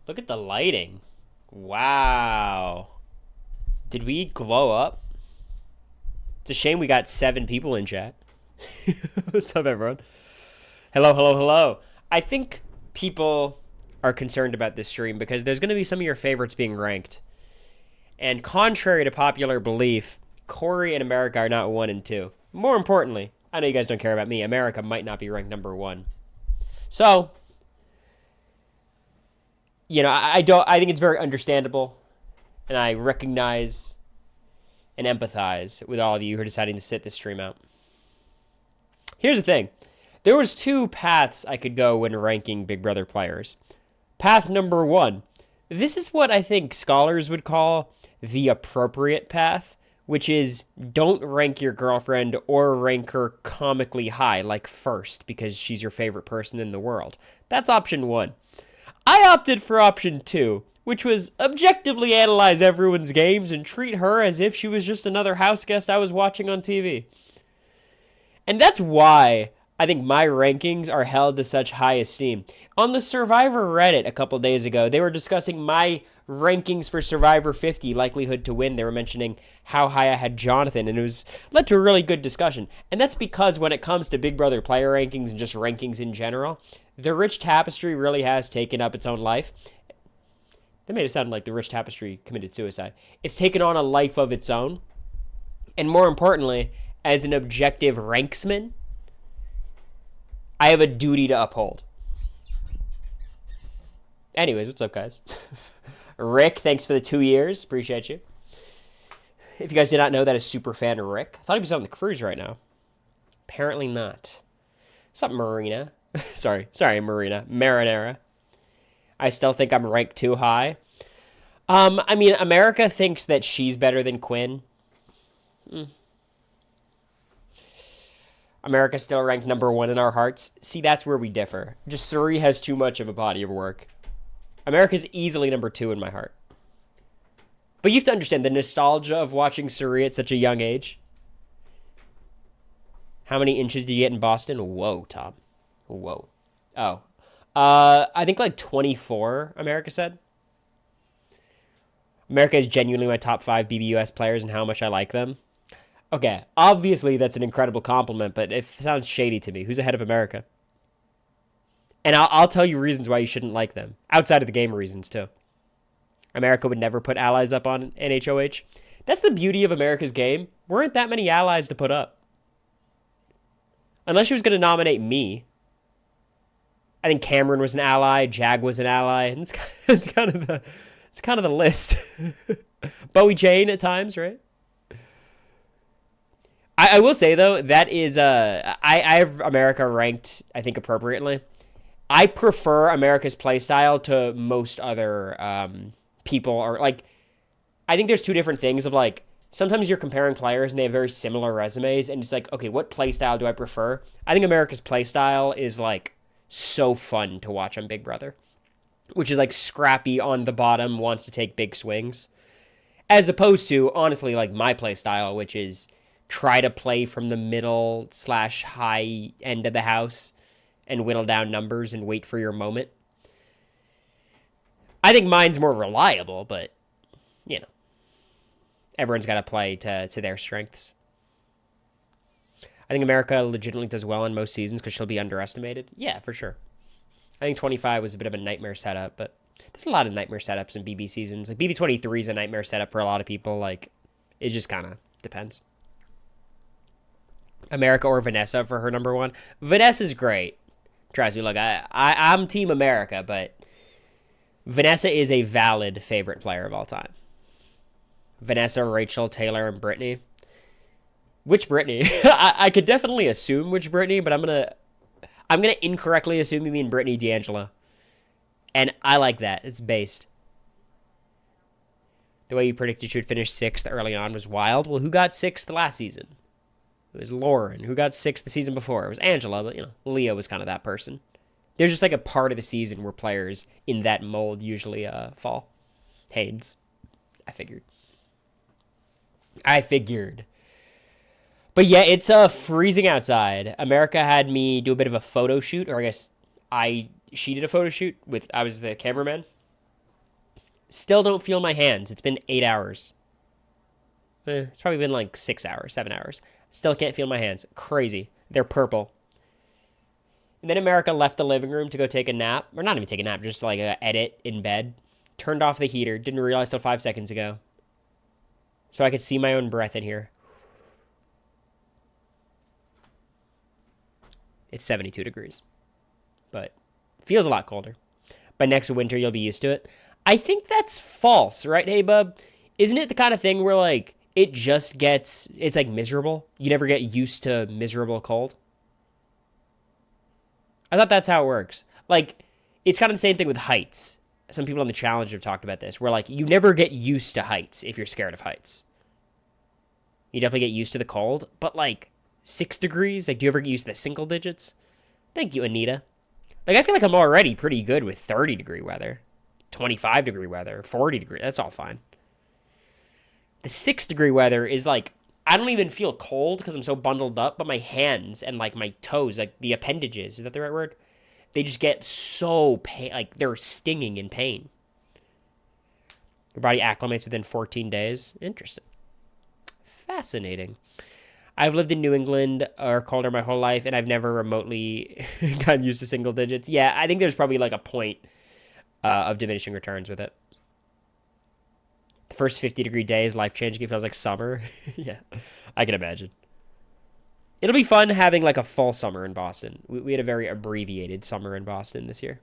Look at the lighting. Wow. Did we glow up? It's a shame we got 7 people in chat. What's up, everyone? Hello, hello, hello. I think people are concerned about this stream because there's going to be some of your favorites being ranked. And contrary to popular belief, Cory and America are not 1 and 2. More importantly, I know you guys don't care about me. America might not be ranked number 1. So, I think it's very understandable, and I recognize and empathize with all of you who are deciding to sit this stream out. Here's the thing. There was 2 paths I could go when ranking Big Brother players. Path number 1. This is what I think scholars would call the appropriate path, which is don't rank your girlfriend or rank her comically high, like first, because she's your favorite person in the world. That's option 1. I opted for option 2, which was objectively analyze everyone's games and treat her as if she was just another house guest I was watching on TV. And that's why I think my rankings are held to such high esteem. On the Survivor Reddit a couple days ago, they were discussing my rankings for Survivor 50, likelihood to win. They were mentioning how high I had Jonathan, and it was led to a really good discussion. And that's because when it comes to Big Brother player rankings and just rankings in general, the Rich Tapestry really has taken up its own life. That made it sound like the Rich Tapestry committed suicide. It's taken on a life of its own. And more importantly, as an objective ranksman, I have a duty to uphold. Anyways, what's up, guys? Rick, thanks for the 2 years. Appreciate you. If you guys did not know, that is super fan Rick. I thought he was on the cruise right now. Apparently not. What's up, Marina? Sorry, Marina. Marinara. I still think I'm ranked too high. America thinks that she's better than Quinn. America's still ranked number 1 in our hearts. See, that's where we differ. Just Suri has too much of a body of work. America's easily number 2 in my heart. But you have to understand the nostalgia of watching Suri at such a young age. How many inches did you get in Boston? Whoa, Tom. Whoa. Oh. I think like 24, America said. America is genuinely my top 5 BBUS players and how much I like them. Okay, obviously that's an incredible compliment, but it sounds shady to me. Who's ahead of America? And I'll tell you reasons why you shouldn't like them. Outside of the game reasons, too. America would never put allies up on NHOH. That's the beauty of America's game. Weren't that many allies to put up. Unless she was going to nominate me. I think Cameron was an ally, Jag was an ally, and it's kind of the list. Bowie Jane at times, right? I will say though that is I have America ranked I think appropriately. I prefer America's playstyle to most other people or like I think there's 2 different things of like sometimes you're comparing players and they have very similar resumes and it's like okay what playstyle do I prefer? I think America's playstyle is like so fun to watch on Big Brother, which is like scrappy on the bottom, wants to take big swings, as opposed to honestly like my playstyle, which is try to play from the middle / high end of the house and whittle down numbers and wait for your moment. I think mine's more reliable, but everyone's got to play to their strengths. I think America legitimately does well in most seasons because she'll be underestimated. Yeah, for sure. I think 25 was a bit of a nightmare setup, but there's a lot of nightmare setups in BB seasons. Like BB 23 is a nightmare setup for a lot of people. Like it just kind of depends. America or Vanessa for her number 1. Vanessa's great. Trust me, look, I'm Team America, but Vanessa is a valid favorite player of all time. Vanessa, Rachel, Taylor, and Brittany. Which Brittany? I could definitely assume which Brittany, but I'm gonna incorrectly assume you mean Brittany D'Angelo. And I like that. It's based. The way you predicted she would finish 6th early on was wild. Well, who got 6th last season? It was Lauren. Who got 6th the season before? It was Angela, but, Leah was kind of that person. There's just like a part of the season where players in that mold usually fall. Haynes. I figured. But yeah, it's freezing outside. America had me do a bit of a photo shoot, or I guess she did a photo shoot I was the cameraman. Still don't feel my hands. It's been 8 hours. It's probably been like 6 hours, 7 hours. Still can't feel my hands. Crazy. They're purple. And then America left the living room to go take a nap. Or not even take a nap, just like edit in bed. Turned off the heater. Didn't realize till 5 seconds ago. So I could see my own breath in here. It's 72 degrees. But feels a lot colder. By next winter, you'll be used to it. I think that's false, right, hey, bub? Isn't it the kind of thing where, like, it just gets, it's like miserable? You never get used to miserable cold? I thought that's how it works. Like, it's kind of the same thing with heights. Some people on the challenge have talked about this, where, like, you never get used to heights if you're scared of heights. You definitely get used to the cold, but, like, 6 degrees? Like, do you ever get used to the single digits? Thank you, Anita. Like, I feel like I'm already pretty good with 30-degree weather. 25-degree weather, 40-degree, that's all fine. The 6-degree weather is like, I don't even feel cold because I'm so bundled up, but my hands and like my toes, like the appendages, is that the right word? They just get so pain, like they're stinging in pain. Your body acclimates within 14 days. Interesting. Fascinating. I've lived in New England or colder my whole life, and I've never remotely gotten used to single digits. Yeah, I think there's probably like a point of diminishing returns with it. The first 50-degree day is life-changing. It feels like summer. Yeah, I can imagine. It'll be fun having like a full summer in Boston. We had a very abbreviated summer in Boston this year.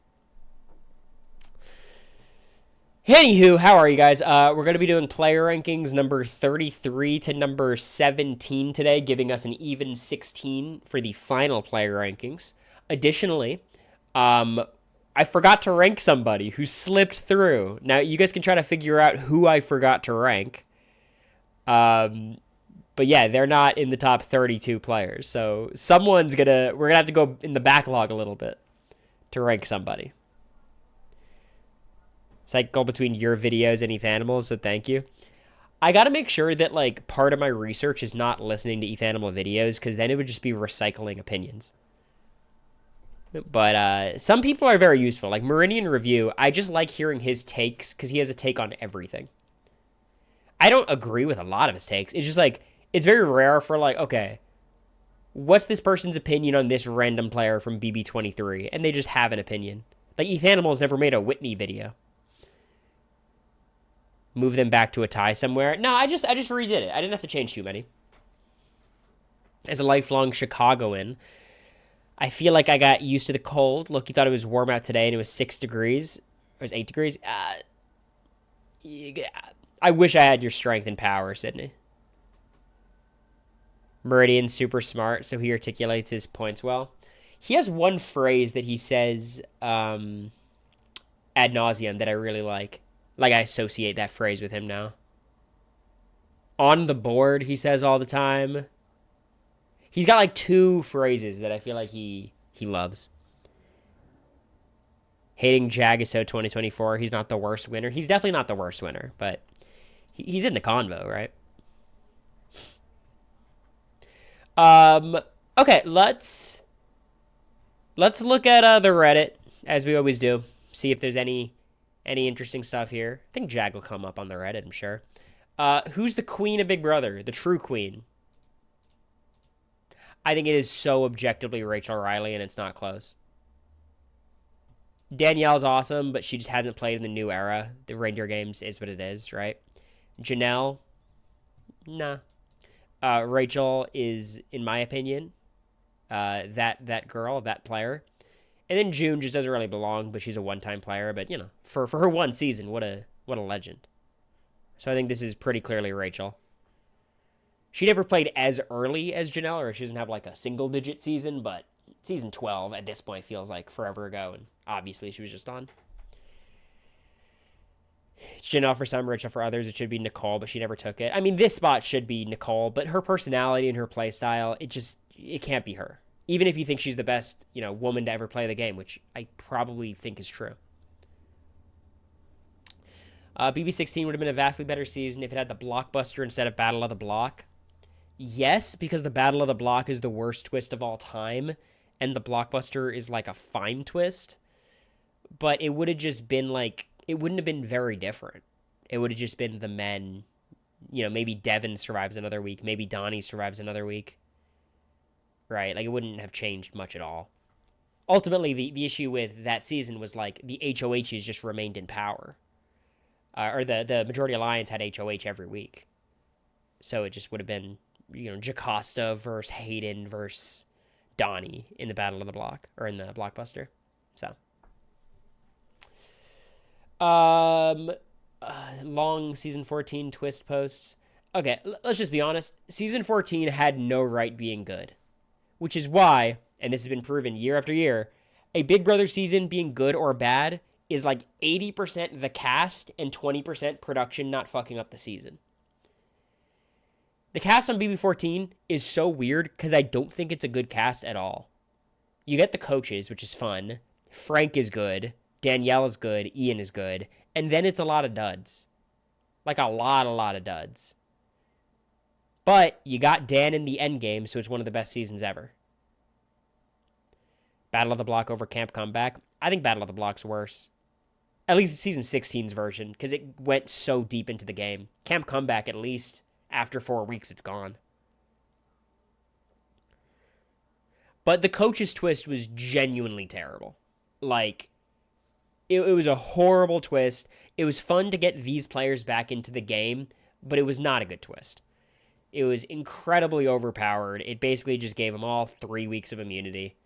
Anywho, how are you guys? We're going to be doing player rankings number 33 to number 17 today, giving us an even 16 for the final player rankings. Additionally, I forgot to rank somebody who slipped through. Now, you guys can try to figure out who I forgot to rank. But yeah, they're not in the top 32 players. So we're going to have to go in the backlog a little bit to rank somebody. It's like go between your videos and ETH Animals, so thank you. I got to make sure that like part of my research is not listening to ETH Animal videos, because then it would just be recycling opinions. But some people are very useful. Like Meridian Review, I just like hearing his takes because he has a take on everything. I don't agree with a lot of his takes. It's just like, it's very rare for like, okay, what's this person's opinion on this random player from BB23? And they just have an opinion. Like ETH Animals never made a Whitney video. Move them back to a tie somewhere. No, I just redid it. I didn't have to change too many. As a lifelong Chicagoan, I feel like I got used to the cold. Look, you thought it was warm out today, and it was 6 degrees. It was 8 degrees. I wish I had your strength and power, Sydney. Meridian's super smart, so he articulates his points well. He has one phrase that he says ad nauseum that I really like. Like, I associate that phrase with him now. On the board, he says all the time. He's got like 2 phrases that I feel like he loves. Hating Jagaso 2024. He's not the worst winner. He's definitely not the worst winner, but he's in the convo, right? Okay, let's look at the Reddit as we always do. See if there's any interesting stuff here. I think Jag will come up on the Reddit, I'm sure. Who's the queen of Big Brother? The true queen. I think it is so objectively Rachel Riley, and it's not close. Danielle's awesome, but she just hasn't played in the new era. The Reindeer Games is what it is, right? Janelle, nah. Rachel is, in my opinion, that girl, that player. And then June just doesn't really belong, but she's a one-time player. But, you know, for her one season, what a legend. So I think this is pretty clearly Rachel. She never played as early as Janelle, or she doesn't have like a single-digit season, but season 12 at this point feels like forever ago, and obviously she was just on. It's Janelle for some, Rachel for others. It should be Nicole, but she never took it. I mean, this spot should be Nicole, but her personality and her play style, it can't be her. Even if you think she's the best, woman to ever play the game, which I probably think is true. BB16 would have been a vastly better season if it had the Blockbuster instead of Battle of the Block. Yes, because the Battle of the Block is the worst twist of all time, and the Blockbuster is like a fine twist. But it would have just been like it wouldn't have been very different. It would have just been the men. Maybe Devin survives another week. Maybe Donnie survives another week. Right? Like, it wouldn't have changed much at all. Ultimately, the issue with that season was, like, the HOHs just remained in power. Or the Majority Alliance had HOH every week. So it just would have been, Jocasta versus Hayden versus Donnie in the Battle of the Block, or in the Blockbuster. So. Long season 14 twist posts. Okay, let's just be honest. Season 14 had no right being good. Which is why, and this has been proven year after year, a Big Brother season being good or bad is like 80% the cast and 20% production not fucking up the season. The cast on BB14 is so weird because I don't think it's a good cast at all. You get the coaches, which is fun. Frank is good. Danielle is good. Ian is good. And then it's a lot of duds. Like a lot of duds. But you got Dan in the end game, so it's one of the best seasons ever. Battle of the Block over Camp Comeback. I think Battle of the Block's worse. At least season 16's version, because it went so deep into the game. Camp Comeback, at least, after 4 weeks, it's gone. But the coach's twist was genuinely terrible. Like, it was a horrible twist. It was fun to get these players back into the game, but it was not a good twist. It was incredibly overpowered. It basically just gave them all 3 weeks of immunity.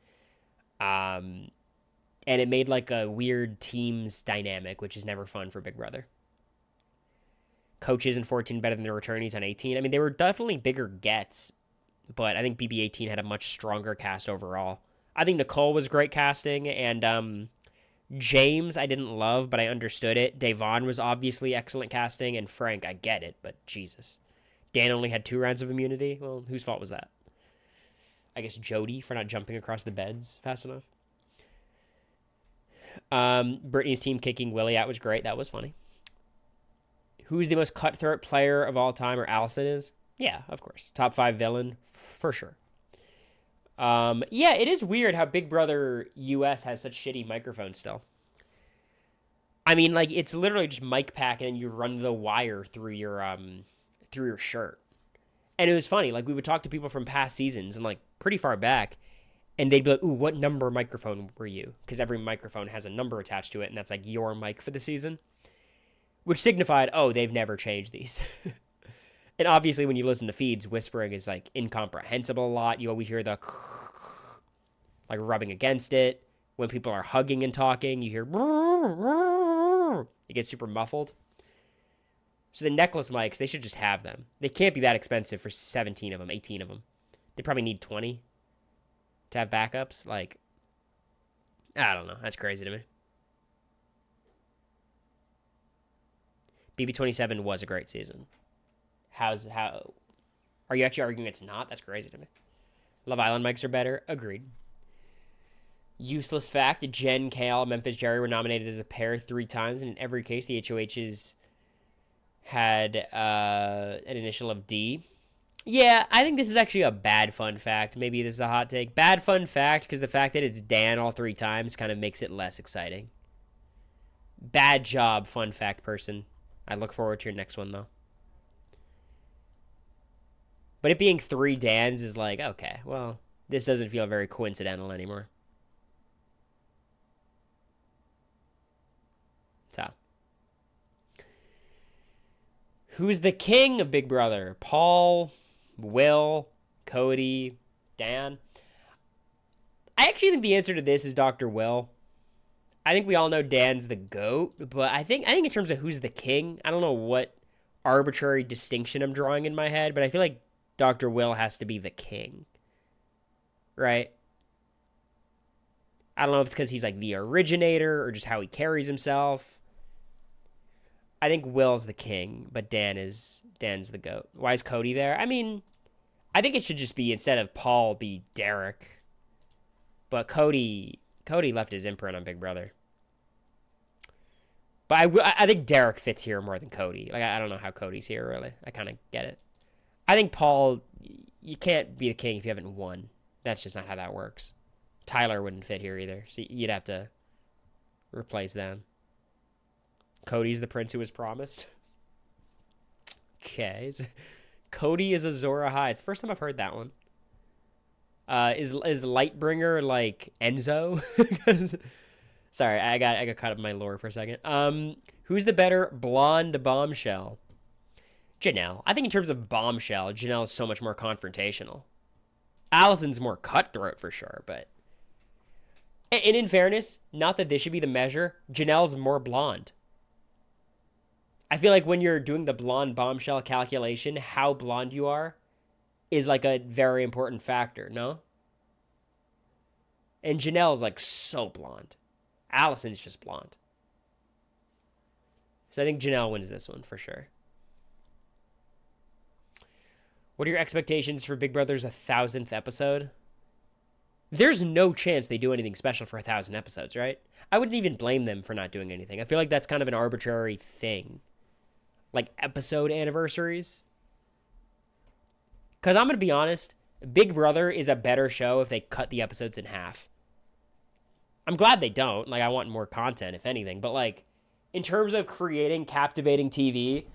And it made like a weird teams dynamic, which is never fun for Big Brother. Coaches in 14 better than the returnees on 18. I mean, they were definitely bigger gets, but I think BB18 had a much stronger cast overall. I think Nicole was great casting, and James I didn't love, but I understood it. Davon was obviously excellent casting, and Frank, I get it, but Jesus. Dan only had 2 rounds of immunity. Well, whose fault was that? I guess Jody for not jumping across the beds fast enough. Brittany's team kicking Willie out was great. That was funny. Who's the most cutthroat player of all time, or Allison is? Yeah, of course. Top 5 villain, for sure. Yeah, it is weird how Big Brother US has such shitty microphones still. I mean, like, it's literally just mic pack and then you run the wire through your shirt. And it was funny, like, we would talk to people from past seasons and, like, pretty far back, and they'd be like, ooh, what number microphone were you? Because every microphone has a number attached to it, and that's, like, your mic for the season. Which signified, oh, they've never changed these. And obviously, when you listen to feeds, whispering is, like, incomprehensible a lot. You always hear the, like, rubbing against it. When people are hugging and talking, you hear, it gets super muffled. So the necklace mics, they should just have them. They can't be that expensive for 17 of them, 18 of them. They probably need 20 to have backups. Like, I don't know. That's crazy to me. BB27 was a great season. How are you actually arguing it's not? That's crazy to me. Love Island mics are better. Agreed. Useless fact, Jen, Kale, Memphis, Jerry were nominated as a pair 3 times, and in every case, the HOHs had an initial of D. Yeah, I think this is actually a bad fun fact. Maybe this is a hot take. Bad fun fact, because the fact that it's Dan all 3 times kind of makes it less exciting. Bad job, fun fact person. I look forward to your next one, though. But it being 3 Dans is like, okay, well, this doesn't feel very coincidental anymore. So. Who's the king of Big Brother? Paul, Will, Cody, Dan? I actually think the answer to this is Dr. Will. I think we all know Dan's the GOAT, but I think in terms of who's the king, I don't know what arbitrary distinction I'm drawing in my head, but I feel like Dr. Will has to be the king. Right? I don't know if it's because he's like the originator or just how he carries himself. I think Will's the king, but Dan's the GOAT. Why is Cody there? I mean, I think it should just be, instead of Paul, be Derek. But Cody left his imprint on Big Brother. But I think Derek fits here more than Cody. Like, I don't know how Cody's here, really. I kind of get it. I think Paul, you can't be the king if you haven't won. That's just not how that works. Tyler wouldn't fit here either, so you'd have to replace them. Cody's the prince who was promised. Okay. Cody is Azor Ahai. It's the first time I've heard that one. Is Lightbringer like Enzo? Sorry, I got caught up in my lore for a second. Who's the better blonde bombshell? Janelle. I think in terms of bombshell, Janelle is so much more confrontational. Allison's more cutthroat for sure, but... And in fairness, not that this should be the measure, Janelle's more blonde. I feel like when you're doing the blonde bombshell calculation, how blonde you are is like a very important factor, no? And Janelle's like so blonde. Allison's just blonde. So I think Janelle wins this one for sure. What are your expectations for Big Brother's 1,000th episode? There's no chance they do anything special for 1,000 episodes, right? I wouldn't even blame them for not doing anything. I feel like that's kind of an arbitrary thing. Like episode anniversaries. Because I'm going to be honest, Big Brother is a better show if they cut the episodes in half. I'm glad they don't. Like, I want more content, if anything. But, like, in terms of creating captivating TV,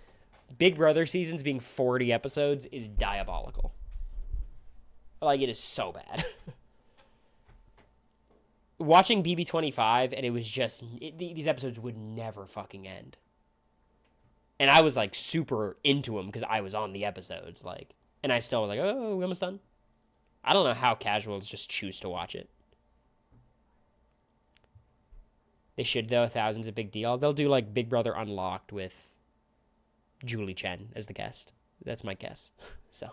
Big Brother seasons being 40 episodes is diabolical. Like, it is so bad. Watching BB25, and it was just... these episodes would never fucking end. And I was, like, super into them because I was on the episodes, like... And I still was like, oh, we almost done? I don't know how casuals just choose to watch it. They should, though. 1,000's a big deal. They'll do, like, Big Brother Unlocked with Julie Chen as the guest. That's my guess. So.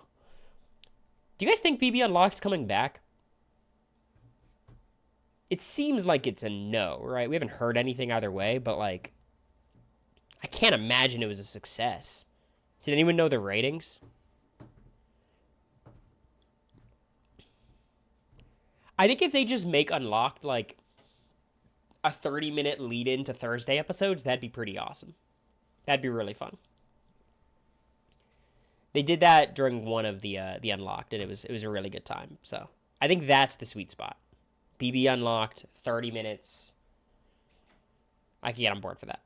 Do you guys think BB Unlocked's coming back? It seems like it's a no, right? We haven't heard anything either way, but, like, I can't imagine it was a success. Did anyone know the ratings? I think if they just make Unlocked, like, a 30-minute lead-in to Thursday episodes, that'd be pretty awesome. That'd be really fun. They did that during one of the Unlocked, and it was a really good time. So I think that's the sweet spot. BB Unlocked, 30 minutes. I can get on board for that.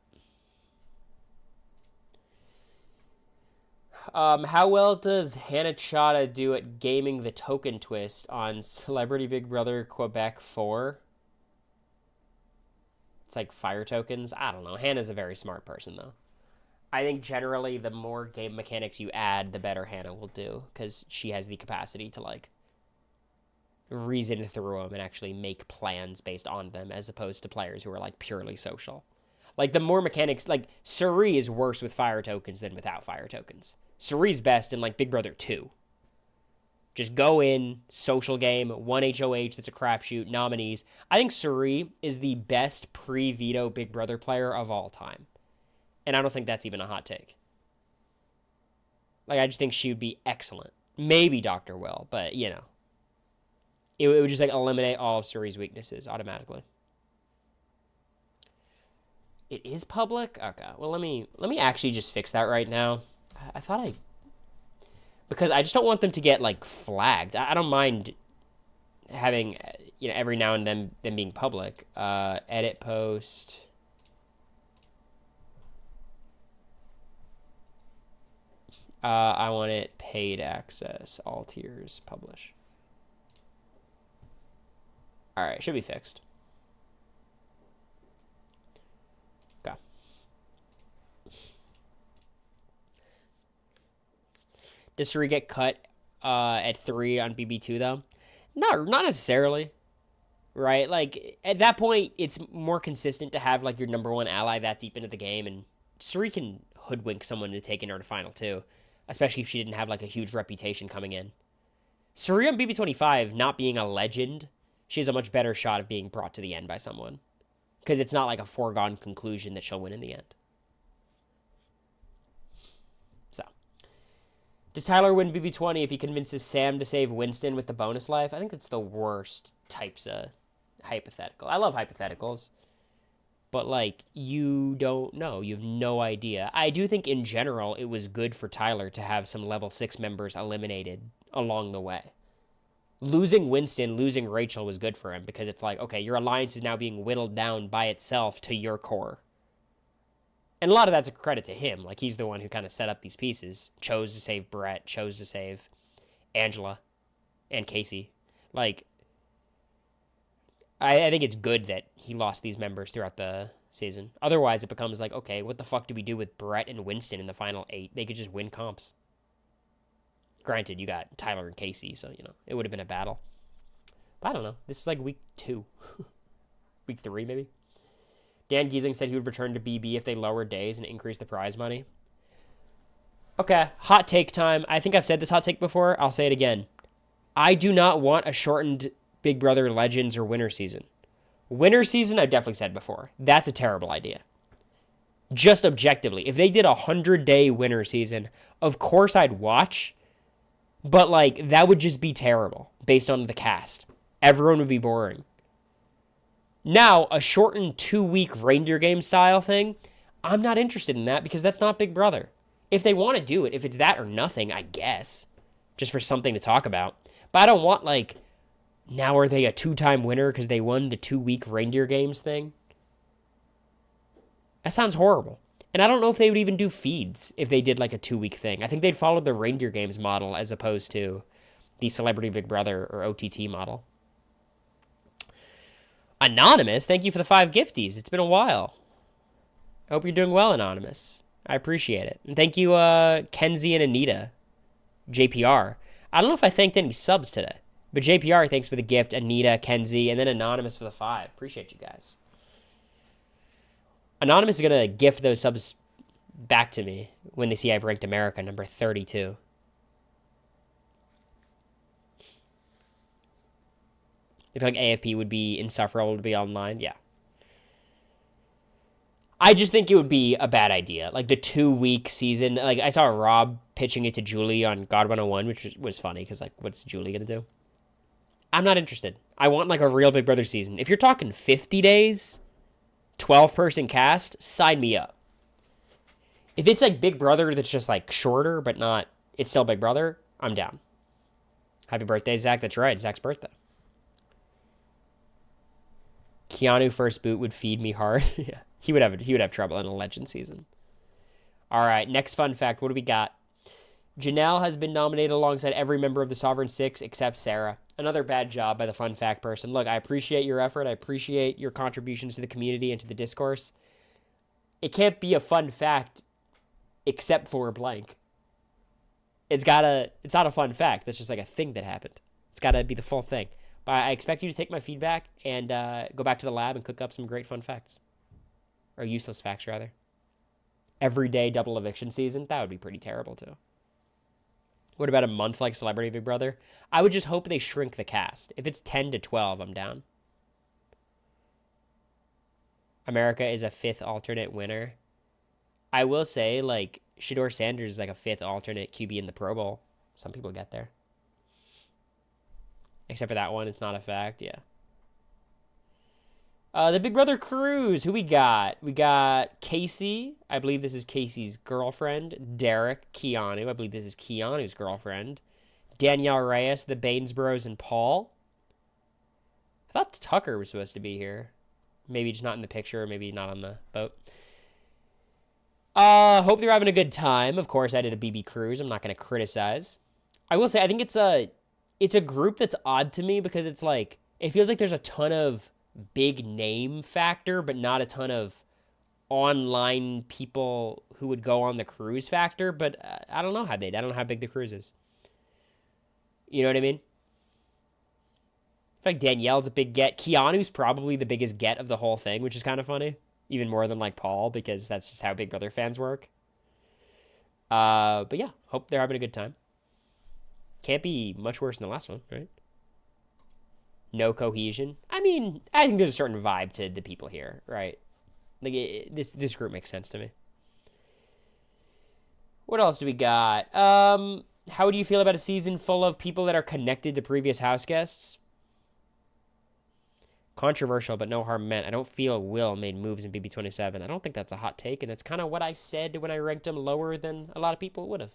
How well does Hannah Chada do at gaming the token twist on Celebrity Big Brother Quebec 4? It's like fire tokens. I don't know. Hannah's a very smart person, though. I think generally the more game mechanics you add, the better Hannah will do, because she has the capacity to, like, reason through them and actually make plans based on them, as opposed to players who are, like, purely social. Like, the more mechanics... Like, Suri is worse with fire tokens than without fire tokens. Suri's best in, like, Big Brother 2. Just go in, social game, one HOH that's a crapshoot, nominees. I think Suri is the best pre-veto Big Brother player of all time. And I don't think that's even a hot take. Like, I just think she would be excellent. Maybe Dr. Will, but, you know. It would just, like, eliminate all of Suri's weaknesses automatically. It is public? Okay, well, let me actually just fix that right now. I thought I... Because I just don't want them to get, like, flagged. I don't mind having, you know, every now and then them being public. Edit post. I want it paid access. All tiers. Publish. All right. Should be fixed. Okay. Does Suri get cut at 3 on BB2, though? Not necessarily, right? Like, at that point, it's more consistent to have, like, your number one ally that deep into the game, and Suri can hoodwink someone to take in her to final, too, especially if she didn't have, like, a huge reputation coming in. Suri on BB25, not being a legend, she has a much better shot of being brought to the end by someone, because it's not, like, a foregone conclusion that she'll win in the end. Does Tyler win BB20 if he convinces Sam to save Winston with the bonus life? I think that's the worst types of hypothetical. I love hypotheticals. But, like, you don't know. You have no idea. I do think, in general, it was good for Tyler to have some level 6 members eliminated along the way. Losing Winston, losing Rachel was good for him because it's like, okay, your alliance is now being whittled down by itself to your core. And a lot of that's a credit to him. Like, he's the one who kind of set up these pieces, chose to save Brett, chose to save Angela and Casey. Like, I think it's good that he lost these members throughout the season. Otherwise, it becomes like, okay, what the fuck do we do with Brett and Winston in the final 8? They could just win comps. Granted, you got Tyler and Casey, so, it would have been a battle. But I don't know. This was like week 2. Week 3, maybe? Dan Giesing said he would return to BB if they lowered days and increased the prize money. Okay, hot take time. I think I've said this hot take before. I'll say it again. I do not want a shortened Big Brother Legends or winter season. Winter season, I've definitely said before. That's a terrible idea. Just objectively. If they did a 100-day winter season, of course I'd watch. But, like, that would just be terrible based on the cast. Everyone would be boring. Now, a shortened 2-week reindeer game style thing, I'm not interested in that because that's not Big Brother. If they want to do it, if it's that or nothing, I guess. Just for something to talk about. But I don't want, like, now are they a 2-time winner because they won the 2-week reindeer games thing? That sounds horrible. And I don't know if they would even do feeds if they did like a 2-week thing. I think they'd follow the reindeer games model as opposed to the Celebrity Big Brother or OTT model. Anonymous, thank you for the 5 gifties. It's been a while. I hope you're doing well, Anonymous. I appreciate it. And thank you, Kenzie and Anita. JPR. I don't know if I thanked any subs today. But JPR, thanks for the gift. Anita, Kenzie, and then Anonymous for the 5. Appreciate you guys. Anonymous is going to gift those subs back to me when they see I've ranked America number 32. I feel like AFP would be insufferable to be online. Yeah. I just think it would be a bad idea. Like the 2-week season. Like I saw Rob pitching it to Julie on God 101, which was funny because like what's Julie going to do? I'm not interested. I want like a real Big Brother season. If you're talking 50 days... 12-person cast, sign me up. If it's like Big Brother that's just like shorter, but not, it's still Big Brother, I'm down. Happy birthday, Zach. That's right, Zach's birthday. Keanu first boot would feed me hard. Yeah, he would have trouble in a legend season. All right, next fun fact. What do we got? Janelle has been nominated alongside every member of the Sovereign Six except Sarah. Another bad job by the fun fact person. Look, I appreciate your effort. I appreciate your contributions to the community and to the discourse. It can't be a fun fact except for blank. It's not a fun fact. That's just like a thing that happened. It's got to be the full thing. But I expect you to take my feedback and go back to the lab and cook up some great fun facts. Or useless facts, rather. Everyday double eviction season. That would be pretty terrible, too. What about a month like Celebrity Big Brother? I would just hope they shrink the cast. If it's 10 to 12, I'm down. America is a 5th alternate winner. I will say, like, Shador Sanders is like a 5th alternate QB in the Pro Bowl. Some people get there. Except for that one, it's not a fact, yeah. The Big Brother cruise. Who we got? We got Casey. I believe this is Casey's girlfriend. Derek, Keanu. I believe this is Keanu's girlfriend. Danielle Reyes, the Bainesboroughs, and Paul. I thought Tucker was supposed to be here. Maybe just not in the picture. Maybe not on the boat. Hope they're having a good time. Of course, I did a BB cruise. I'm not going to criticize. I will say, I think it's a group that's odd to me because it's like, it feels like there's a ton of big name factor, but not a ton of online people who would go on the cruise factor. But I don't know I don't know how big the cruise is. You know what I mean? I feel like Danielle's a big get. Keanu's probably the biggest get of the whole thing, which is kind of funny. Even more than like Paul, because that's just how Big Brother fans work. But yeah, hope they're having a good time. Can't be much worse than the last one, right? No cohesion. I mean, I think there's a certain vibe to the people here, right? Like this group makes sense to me. What else do we got? How do you feel about a season full of people that are connected to previous house guests? Controversial, but no harm meant. I don't feel Will made moves in BB27. I don't think that's a hot take, and that's kind of what I said when I ranked him lower than a lot of people would have.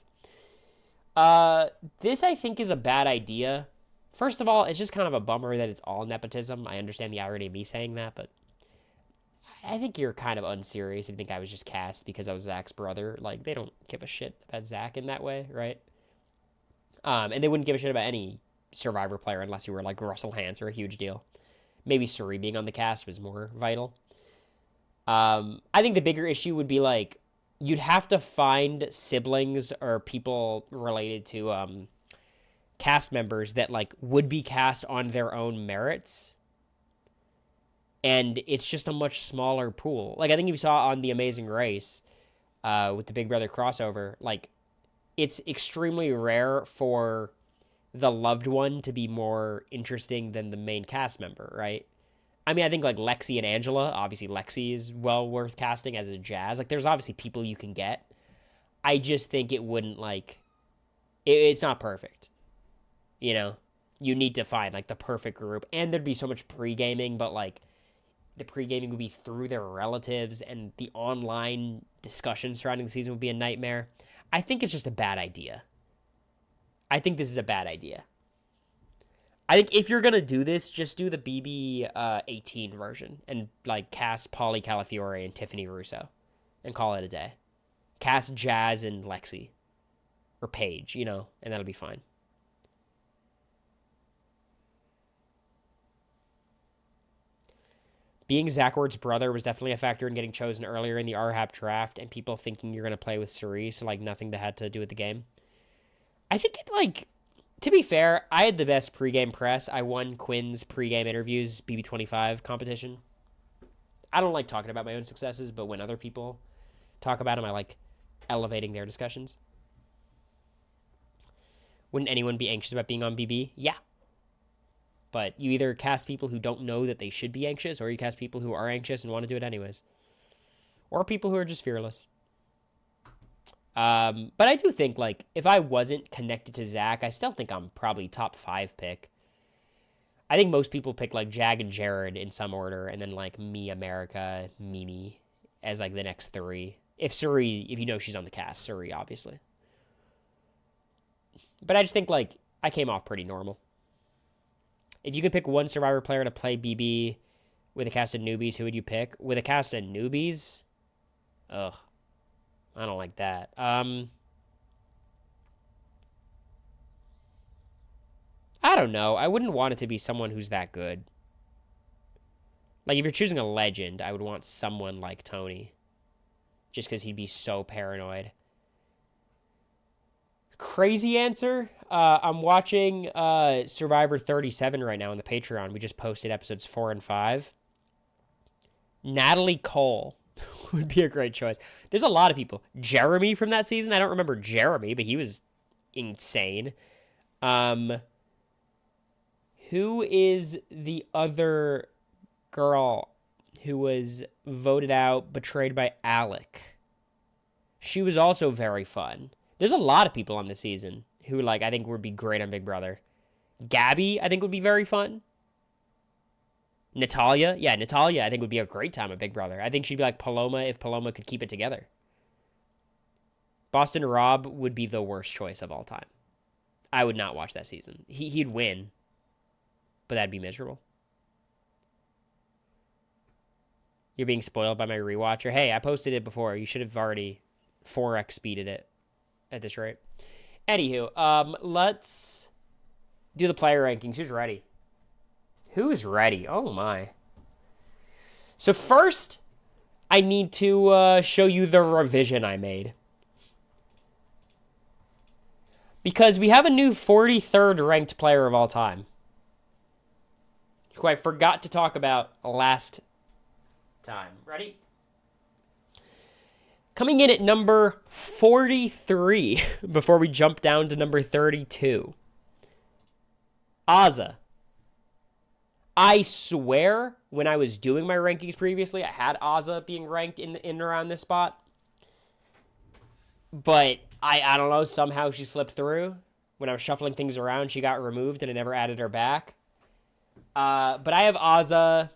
This, I think, is a bad idea. First of all, it's just kind of a bummer that it's all nepotism. I understand the irony of me saying that, but I think you're kind of unserious if you think I was just cast because I was Zach's brother. Like, they don't give a shit about Zach in that way, right? And they wouldn't give a shit about any Survivor player unless you were like Russell Hantz or a huge deal. Maybe Suri being on the cast was more vital. I think the bigger issue would be like you'd have to find siblings or people related to cast members that like would be cast on their own merits. And it's just a much smaller pool. Like I think you saw on The Amazing Race with the Big Brother crossover, like it's extremely rare for the loved one to be more interesting than the main cast member, right? I mean, I think like Lexi and Angela, obviously Lexi is well worth casting as a Jazz. Like there's obviously people you can get. I just think it wouldn't like, it's not perfect. You know, you need to find like the perfect group, and there'd be so much pre-gaming, but like the pre-gaming would be through their relatives, and the online discussion surrounding the season would be a nightmare. I think it's just a bad idea. I think this is a bad idea. I think if you're gonna do this, just do the BB 18 version and like cast Pauly Calafiore and Tiffany Russo, and call it a day. Cast Jazz and Lexi, or Paige, you know, and that'll be fine. Being Zach Ward's brother was definitely a factor in getting chosen earlier in the RHAP draft, and people thinking you're gonna play with Cerise, so like nothing that had to do with the game. I think it like. To be fair, I had the best pregame press. I won Quinn's pregame interviews BB25 competition. I don't like talking about my own successes, but when other people talk about them, I like elevating their discussions. Wouldn't anyone be anxious about being on BB? Yeah. But you either cast people who don't know that they should be anxious, or you cast people who are anxious and want to do it anyways. Or people who are just fearless. But I do think, like, if I wasn't connected to Zach, I still think I'm probably top 5 pick. I think most people pick, like, Jag and Jared in some order, and then, like, me, America, Mimi as, like, the next 3. If Suri, if you know she's on the cast, Suri, obviously. But I just think, like, I came off pretty normal. If you could pick one Survivor player to play BB with a cast of newbies, who would you pick? With a cast of newbies? Ugh. I don't like that. I don't know. I wouldn't want it to be someone who's that good. Like, if you're choosing a legend, I would want someone like Tony. Just because he'd be so paranoid. Crazy answer. I'm watching Survivor 37 right now on the Patreon. We just posted episodes 4 and 5. Natalie Cole would be a great choice. There's a lot of people. Jeremy from that season. I don't remember Jeremy, but he was insane. Who is the other girl who was voted out, betrayed by Alec? She was also very fun. There's a lot of people on this season who, like, I think would be great on Big Brother. Gabby, I think, would be very fun. Natalia, I think would be a great time at Big Brother. I think she'd be like Paloma if Paloma could keep it together. Boston Rob would be the worst choice of all time. I would not watch that season. He'd win, but that'd be miserable. You're being spoiled by my rewatcher. Hey, I posted it before. You should have already 4x speeded it at this rate. Anywho, let's do the player rankings. Who's ready? Who's ready? Oh, my. So first, I need to show you the revision I made. Because we have a new 43rd ranked player of all time, who I forgot to talk about last time. Ready? Coming in at number 43, before we jump down to number 32. Azah. I swear, when I was doing my rankings previously, I had Azah being ranked in and around this spot. But I don't know, somehow she slipped through. When I was shuffling things around, she got removed and I never added her back. But I have Azah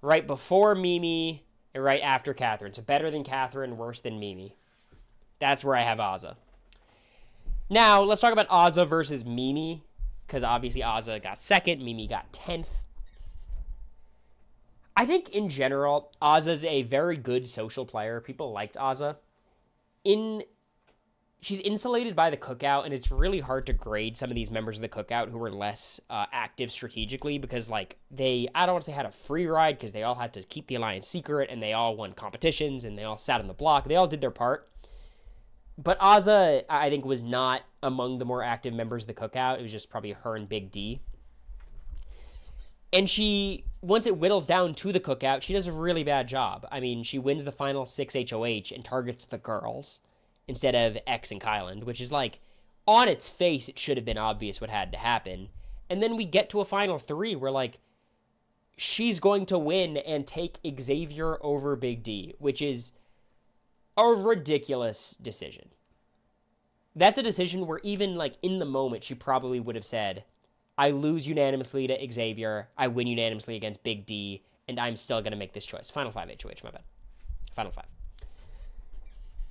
right before Mimi and right after Catherine. So better than Catherine, worse than Mimi. That's where I have Azah. Now, let's talk about Azah versus Mimi. Because obviously Azah got 2nd, Mimi got 10th. I think in general, Ozza's a very good social player. People liked Ozza. In She's insulated by the cookout, and it's really hard to grade some of these members of the cookout who were less active strategically because, like, I don't want to say had a free ride because they all had to keep the alliance secret and they all won competitions and they all sat on the block. They all did their part. But Ozza, I think, was not among the more active members of the cookout. It was just probably her and Big D. And once it whittles down to the cookout, she does a really bad job. I mean, she wins the final 6 HOH and targets the girls instead of X and Kyland, which is like, on its face, it should have been obvious what had to happen. And then we get to a final 3 where, like, she's going to win and take Xavier over Big D, which is a ridiculous decision. That's a decision where even, like, in the moment, she probably would have said, I lose unanimously to Xavier, I win unanimously against Big D, and I'm still going to make this choice. Final 5 HOH, my bad. Final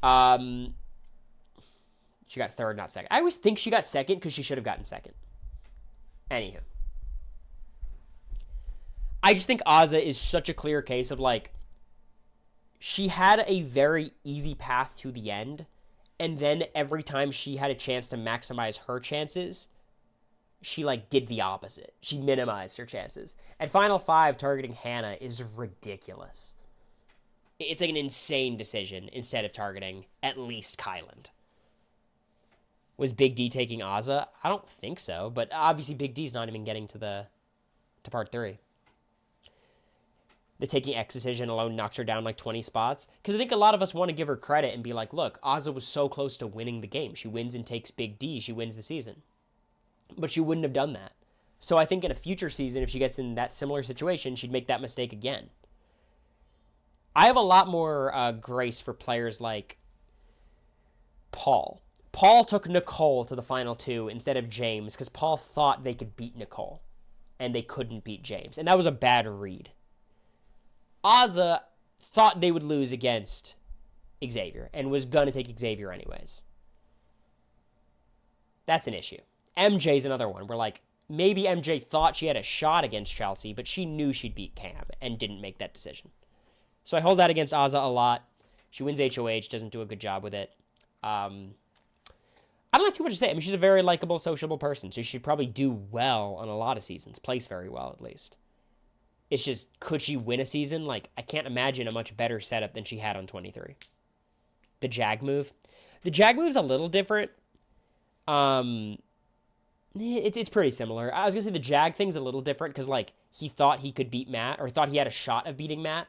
5. She got third, not second. I always think she got second because she should have gotten second. Anywho. I just think Ozza is such a clear case of, like, she had a very easy path to the end, and then every time she had a chance to maximize her chances, she, like, did the opposite. She minimized her chances. At Final 5, targeting Hannah is ridiculous. It's like an insane decision instead of targeting at least Kyland. Was Big D taking Ozza? I don't think so, but obviously Big D's not even getting to part 3. The taking X decision alone knocks her down like 20 spots. Because I think a lot of us want to give her credit and be like, look, Ozza was so close to winning the game. She wins and takes Big D. She wins the season. But she wouldn't have done that. So I think in a future season, if she gets in that similar situation, she'd make that mistake again. I have a lot more grace for players like Paul. Paul took Nicole to the final 2 instead of James because Paul thought they could beat Nicole and they couldn't beat James. And that was a bad read. Ozza thought they would lose against Xavier and was going to take Xavier anyways. That's an issue. MJ's another one where, like, maybe MJ thought she had a shot against Chelsea, but she knew she'd beat Cam and didn't make that decision. So I hold that against Ozza a lot. She wins HOH, doesn't do a good job with it. I don't have too much to say. I mean, she's a very likable, sociable person, so she should probably do well on a lot of seasons. Place very well, at least. It's just, could she win a season? Like, I can't imagine a much better setup than she had on 23. The Jag move. The Jag move's a little different. It's pretty similar. I was going to say the Jag thing's a little different because, like, he thought he could beat Matt, or thought he had a shot of beating Matt.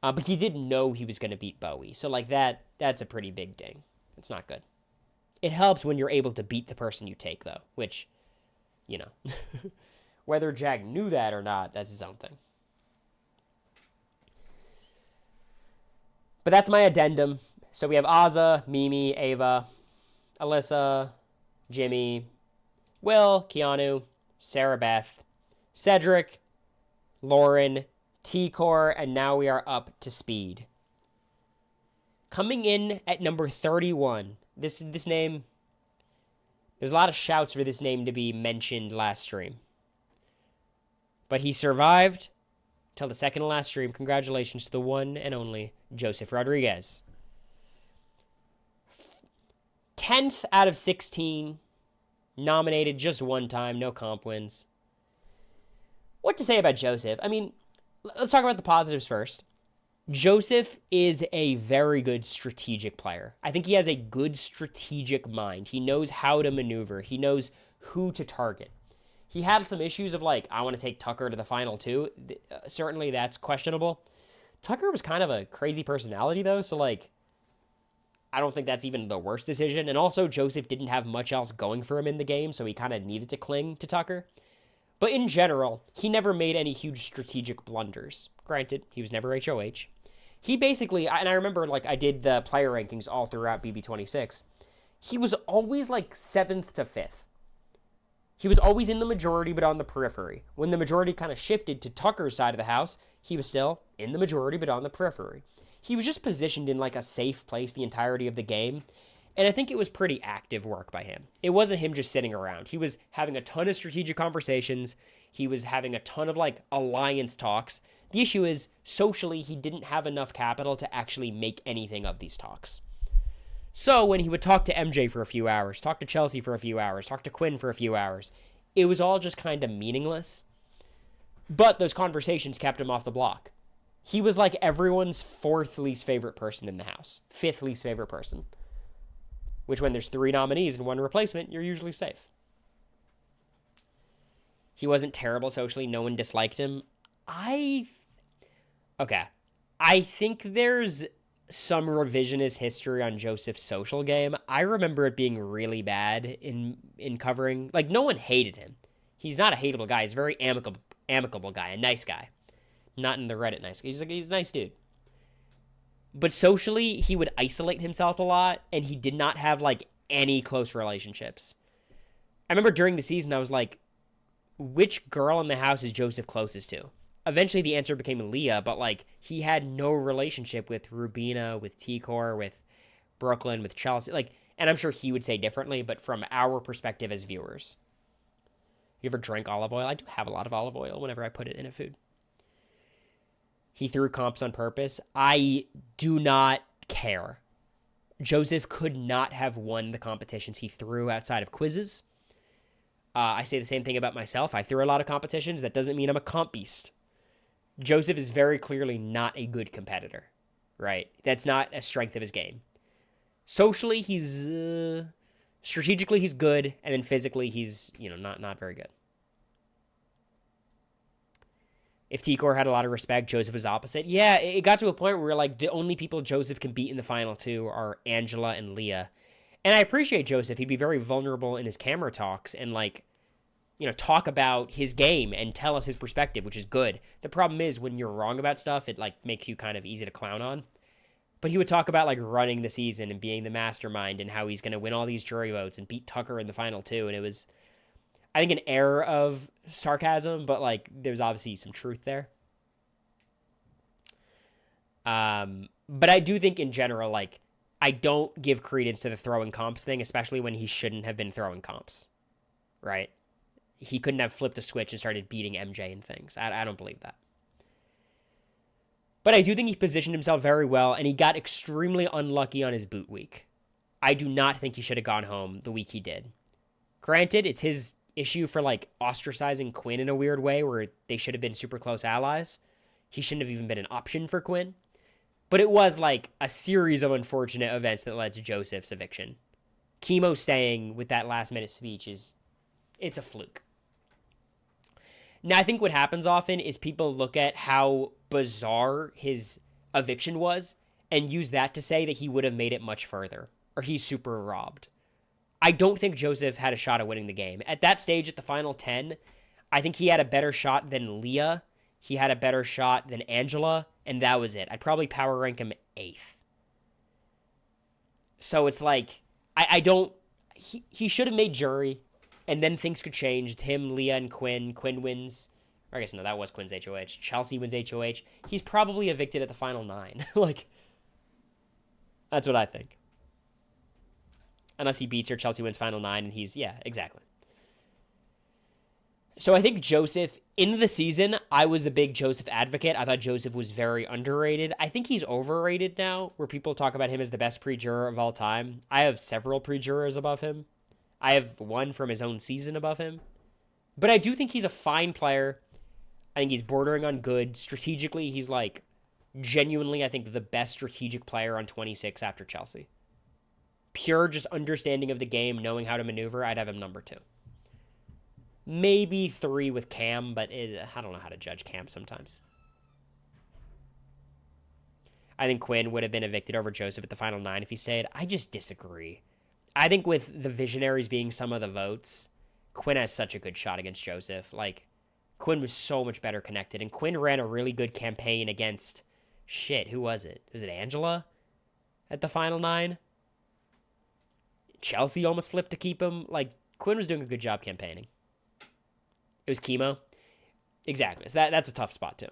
But he didn't know he was going to beat Bowie. So, like, that's a pretty big ding. It's not good. It helps when you're able to beat the person you take, though, which, you know, whether Jag knew that or not, that's his own thing. But that's my addendum. So we have Ozza, Mimi, Ava, Alyssa, Jimmy, Will, Keanu, Sarah Beth, Cedric, Lauren, T-Core, and now we are up to speed. Coming in at number 31, this name, there's a lot of shouts for this name to be mentioned last stream. But he survived till the second to last stream. Congratulations to the one and only Joseph Rodriguez. 10th out of 16, nominated just one time, no comp wins. What to say about Joseph? I mean, let's talk about the positives first. Joseph is a very good strategic player. I think he has a good strategic mind. He knows how to maneuver. He knows who to target. He had some issues of, like, I want to take Tucker to the final 2. Certainly that's questionable. Tucker was kind of a crazy personality, though, so, like, I don't think that's even the worst decision. And also, Joseph didn't have much else going for him in the game, so he kind of needed to cling to Tucker. But in general, he never made any huge strategic blunders. Granted, he was never HOH. He basically, and I remember, like, I did the player rankings all throughout BB26. He was always, like, 7th to 5th. He was always in the majority, but on the periphery. When the majority kind of shifted to Tucker's side of the house, he was still in the majority, but on the periphery. He was just positioned in, like, a safe place the entirety of the game. And I think it was pretty active work by him. It wasn't him just sitting around. He was having a ton of strategic conversations. He was having a ton of, like, alliance talks. The issue is, socially, he didn't have enough capital to actually make anything of these talks. So when he would talk to MJ for a few hours, talk to Chelsea for a few hours, talk to Quinn for a few hours, it was all just kind of meaningless. But those conversations kept him off the block. He was like everyone's fourth least favorite person in the house. Fifth least favorite person. Which, when there's 3 nominees and 1 replacement, you're usually safe. He wasn't terrible socially. No one disliked him. I think there's some revisionist history on Joseph's social game. I remember it being really bad in covering. Like, no one hated him. He's not a hateable guy. He's a very amicable guy, a nice guy. Not in the Reddit nice guy. He's a nice dude. But socially, he would isolate himself a lot, and he did not have, like, any close relationships. I remember during the season, I was like, which girl in the house is Joseph closest to? Eventually, the answer became Leah, but, like, he had no relationship with Rubina, with T-Core, with Brooklyn, with Chelsea. Like, and I'm sure he would say differently, but from our perspective as viewers. You ever drink olive oil? I do have a lot of olive oil whenever I put it in a food. He threw comps on purpose. I do not care. Joseph could not have won the competitions he threw outside of quizzes. I say the same thing about myself. I threw a lot of competitions. That doesn't mean I'm a comp beast. Joseph is very clearly not a good competitor, right? That's not a strength of his game. Socially, he's... strategically, he's good. And then physically, he's, not very good. If T-Core had a lot of respect, Joseph was opposite. Yeah, it got to a point where, like, the only people Joseph can beat in the final 2 are Angela and Leah. And I appreciate Joseph. He'd be very vulnerable in his camera talks and, like, talk about his game and tell us his perspective, which is good. The problem is when you're wrong about stuff, it, like, makes you kind of easy to clown on. But he would talk about, like, running the season and being the mastermind and how he's going to win all these jury votes and beat Tucker in the final 2. And it was... I think an air of sarcasm, but, like, there's obviously some truth there. But I do think in general, like, I don't give credence to the throwing comps thing, especially when he shouldn't have been throwing comps, right? He couldn't have flipped a switch and started beating MJ and things. I don't believe that. But I do think he positioned himself very well, and he got extremely unlucky on his boot week. I do not think he should have gone home the week he did. Granted, it's his issue for, like, ostracizing Quinn in a weird way where they should have been super close allies. He shouldn't have even been an option for Quinn. But it was, like, a series of unfortunate events that led to Joseph's eviction. Chemo staying with that last-minute speech it's a fluke. Now, I think what happens often is people look at how bizarre his eviction was and use that to say that he would have made it much further, or he's super robbed. I don't think Joseph had a shot at winning the game. At that stage, at the final 10, I think he had a better shot than Leah. He had a better shot than Angela, and that was it. I'd probably power rank him 8th. So it's like, I don't... He should have made jury, and then things could change. It's him, Leah, and Quinn. Quinn wins. Or I guess, no, that was Quinn's HOH. Chelsea wins HOH. He's probably evicted at the final 9. Like, that's what I think. Unless he beats her, Chelsea wins final 9, and he's... Yeah, exactly. So I think Joseph, in the season, I was a big Joseph advocate. I thought Joseph was very underrated. I think he's overrated now, where people talk about him as the best pre-juror of all time. I have several pre-jurors above him. I have one from his own season above him. But I do think he's a fine player. I think he's bordering on good. Strategically, he's, like, genuinely, I think, the best strategic player on 26 after Chelsea. Pure just understanding of the game, knowing how to maneuver, I'd have him number 2. Maybe 3 with Cam, but I don't know how to judge Cam sometimes. I think Quinn would have been evicted over Joseph at the final 9 if he stayed. I just disagree. I think with the Visionaries being some of the votes, Quinn has such a good shot against Joseph. Like, Quinn was so much better connected, and Quinn ran a really good campaign against... Shit, who was it? Was it Angela at the final 9? Chelsea almost flipped to keep him. Like, Quinn was doing a good job campaigning. It was chemo. Exactly. So that's a tough spot, too.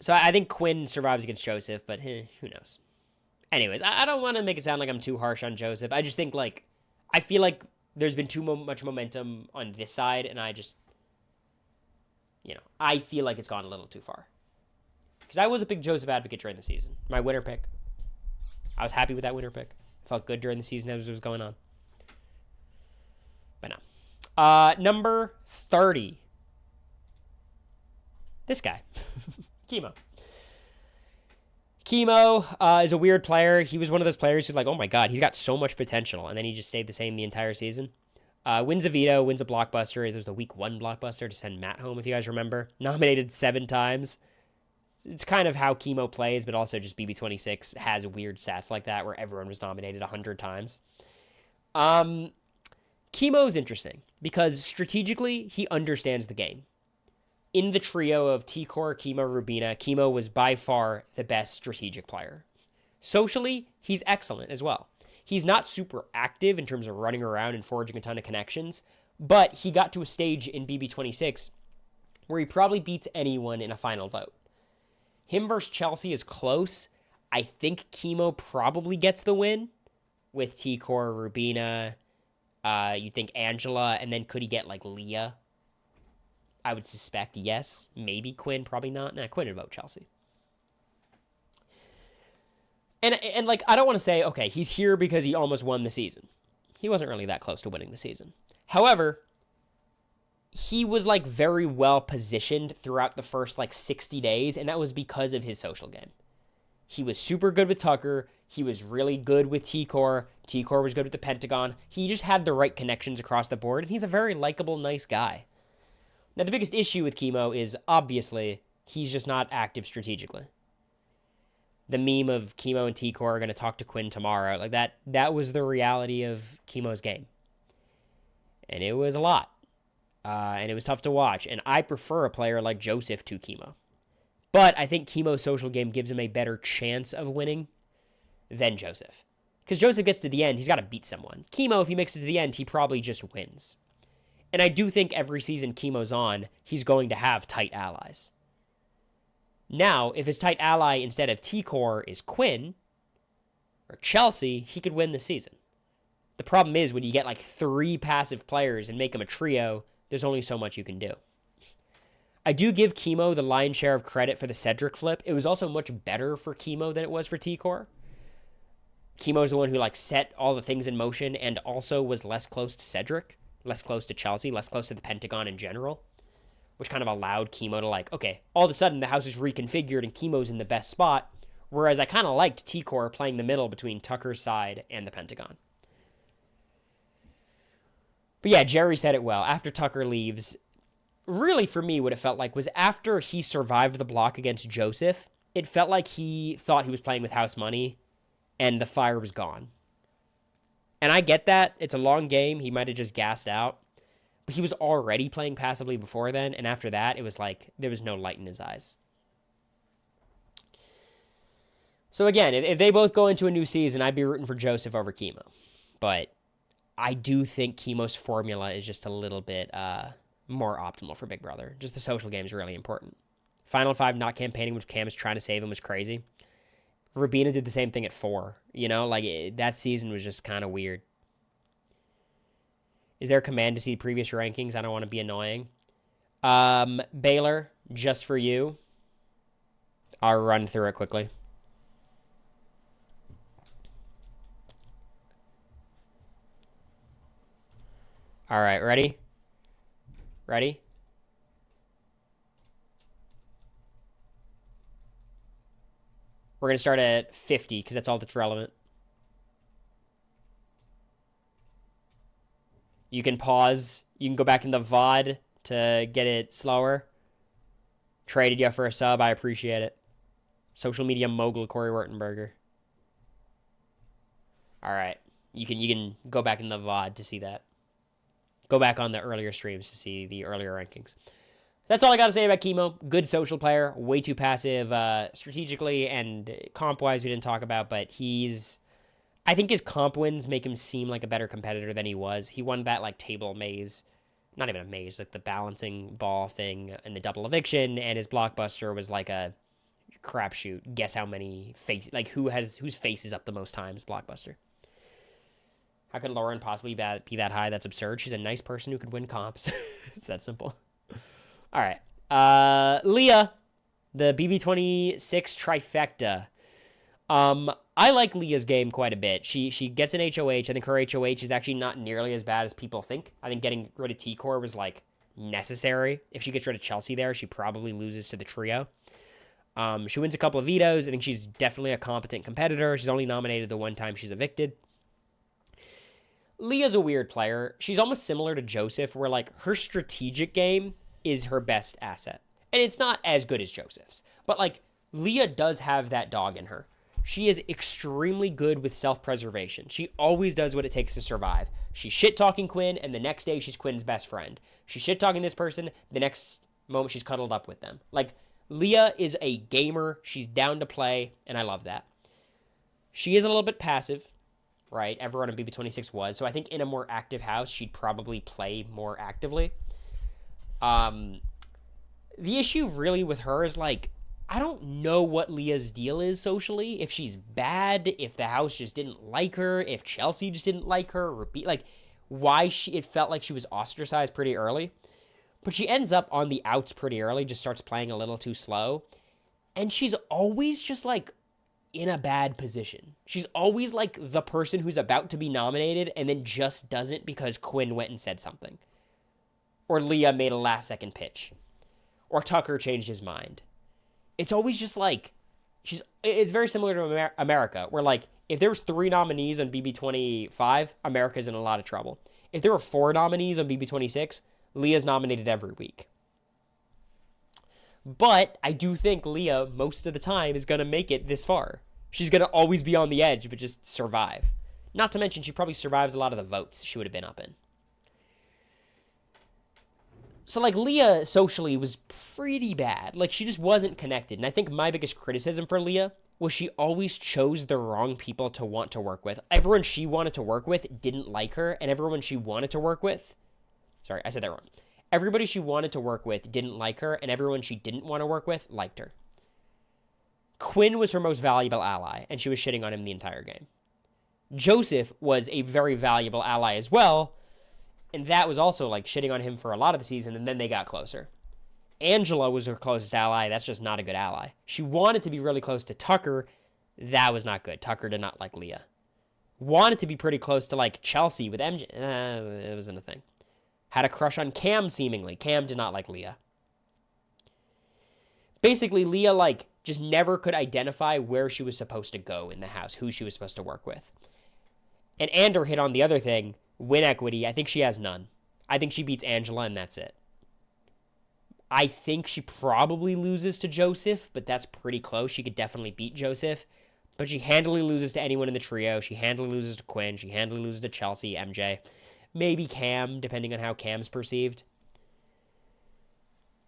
So I think Quinn survives against Joseph, but who knows? Anyways, I don't want to make it sound like I'm too harsh on Joseph. I just think, like, I feel like there's been too much momentum on this side, and I just... I feel like it's gone a little too far. Because I was a big Joseph advocate during the season. My winner pick. I was happy with that winner pick. I felt good during the season as it was going on. But no. Number 30. This guy. Chemo. Chemo is a weird player. He was one of those players who's like, oh my god, he's got so much potential. And then he just stayed the same the entire season. Wins a veto, wins a blockbuster. It was the week 1 blockbuster to send Matt home, if you guys remember. Nominated 7 times. It's kind of how Chemo plays, but also just BB26 has weird stats like that where everyone was nominated 100 times. Chemo's interesting because strategically, he understands the game. In the trio of T-Core, Chemo, Rubina, Chemo was by far the best strategic player. Socially, he's excellent as well. He's not super active in terms of running around and forging a ton of connections, but he got to a stage in BB26 where he probably beats anyone in a final vote. Him versus Chelsea is close. I think Chemo probably gets the win with T-Core, Rubina, you think Angela, and then could he get like Leah? I would suspect yes. Maybe Quinn, probably not. Nah, Quinn would vote Chelsea. And like, I don't want to say, okay, he's here because he almost won the season. He wasn't really that close to winning the season. However, he was like very well positioned throughout the first like 60 days, and that was because of his social game. He was super good with Tucker. He was really good with T-Core. T-Core was good with the Pentagon. He just had the right connections across the board, and he's a very likable, nice guy. Now, the biggest issue with Chemo is, obviously, he's just not active strategically. The meme of Chemo and T-Core are going to talk to Quinn tomorrow, like that was the reality of Chemo's game. And it was a lot. And it was tough to watch. And I prefer a player like Joseph to Chemo. But I think Chemo's social game gives him a better chance of winning than Joseph. Because Joseph gets to the end, he's got to beat someone. Chemo, if he makes it to the end, he probably just wins. And I do think every season Chemo's on, he's going to have tight allies. Now, if his tight ally instead of T-Core is Quinn or Chelsea, he could win the season. The problem is when you get like 3 passive players and make them a trio, there's only so much you can do. I do give Chemo the lion's share of credit for the Cedric flip. It was also much better for Chemo than it was for T-Core. Chemo's the one who like set all the things in motion and also was less close to Cedric, less close to Chelsea, less close to the Pentagon in general, which kind of allowed Chemo to like, okay, all of a sudden the house is reconfigured and Chemo's in the best spot, whereas I kind of liked T-Core playing the middle between Tucker's side and the Pentagon. But yeah, Jerry said it well. After Tucker leaves, really for me what it felt like was after he survived the block against Joseph, it felt like he thought he was playing with house money and the fire was gone. And I get that. It's a long game. He might have just gassed out. But he was already playing passively before then, and after that, it was like there was no light in his eyes. So again, if they both go into a new season, I'd be rooting for Joseph over Chemo. But I do think Chemo's formula is just a little bit more optimal for Big Brother. Just the social game is really important. Final 5 not campaigning, which Cam is trying to save him, was crazy. Rubina did the same thing at 4. That season was just kind of weird. Is there a command to see previous rankings? I don't want to be annoying. Baylor, just for you. I'll run through it quickly. All right, ready? Ready? We're going to start at 50 because that's all that's relevant. You can pause. You can go back in the VOD to get it slower. Traded you for a sub. I appreciate it. Social media mogul Cory Wertenberger. All right. You can go back in the VOD to see that. Go back on the earlier streams to see the earlier rankings. That's all I got to say about Chemo. Good social player. Way too passive strategically and comp-wise we didn't talk about, but I think his comp wins make him seem like a better competitor than he was. He won that like table maze, not even a maze, like the balancing ball thing and the double eviction, and his blockbuster was like a crapshoot. Guess how many face, like whose face is up the most times blockbuster. How could Lauren possibly be that high? That's absurd. She's a nice person who could win comps. It's that simple. All right. Leah, the BB26 trifecta. I like Leah's game quite a bit. She gets an HOH. I think her HOH is actually not nearly as bad as people think. I think getting rid of T-Core was like necessary. If she gets rid of Chelsea there, she probably loses to the trio. She wins a couple of vetoes. I think she's definitely a competent competitor. She's only nominated the one time she's evicted. Leah's a weird player. She's almost similar to Joseph, where like her strategic game is her best asset. And it's not as good as Joseph's. But like Leah does have that dog in her. She is extremely good with self-preservation. She always does what it takes to survive. She's shit-talking Quinn, and the next day she's Quinn's best friend. She's shit-talking this person, the next moment she's cuddled up with them. Like, Leah is a gamer. She's down to play, and I love that. She is a little bit passive, right? Everyone in BB26 was. So I think in a more active house, she'd probably play more actively. The issue really with her is, like, I don't know what Leah's deal is socially. If she's bad, if the house just didn't like her, if Chelsea just didn't like her, like why it felt like she was ostracized pretty early. But she ends up on the outs pretty early, just starts playing a little too slow. And she's always just like in a bad position. She's always like the person who's about to be nominated and then just doesn't because Quinn went and said something. Or Leah made a last second pitch. Or Tucker changed his mind. It's always just like, it's very similar to America, where like, if there was 3 nominees on BB25, America's in a lot of trouble. If there were 4 nominees on BB26, Leah's nominated every week. But I do think Leah, most of the time, is going to make it this far. She's going to always be on the edge, but just survive. Not to mention, she probably survives a lot of the votes she would have been up in. So, like, Leah socially was pretty bad. Like, she just wasn't connected. And I think my biggest criticism for Leah was she always chose the wrong people to want to work with. Everyone she wanted to work with didn't like her, and everyone she wanted to work with... Sorry, I said that wrong. Everybody she wanted to work with didn't like her, and everyone she didn't want to work with liked her. Quinn was her most valuable ally, and she was shitting on him the entire game. Joseph was a very valuable ally as well, and that was also like shitting on him for a lot of the season, and then they got closer. Angela was her closest ally. That's just not a good ally. She wanted to be really close to Tucker. That was not good. Tucker did not like Leah. Wanted to be pretty close to like Chelsea with MJ. It wasn't a thing. Had a crush on Cam, seemingly. Cam did not like Leah. Basically, Leah like just never could identify where she was supposed to go in the house, who she was supposed to work with. And Ander hit on the other thing, win equity. I think she has none. I think she beats Angela, and that's it. I think she probably loses to Joseph, but that's pretty close. She could definitely beat Joseph. But she handily loses to anyone in the trio. She handily loses to Quinn. She handily loses to Chelsea, MJ. Maybe Cam, depending on how Cam's perceived.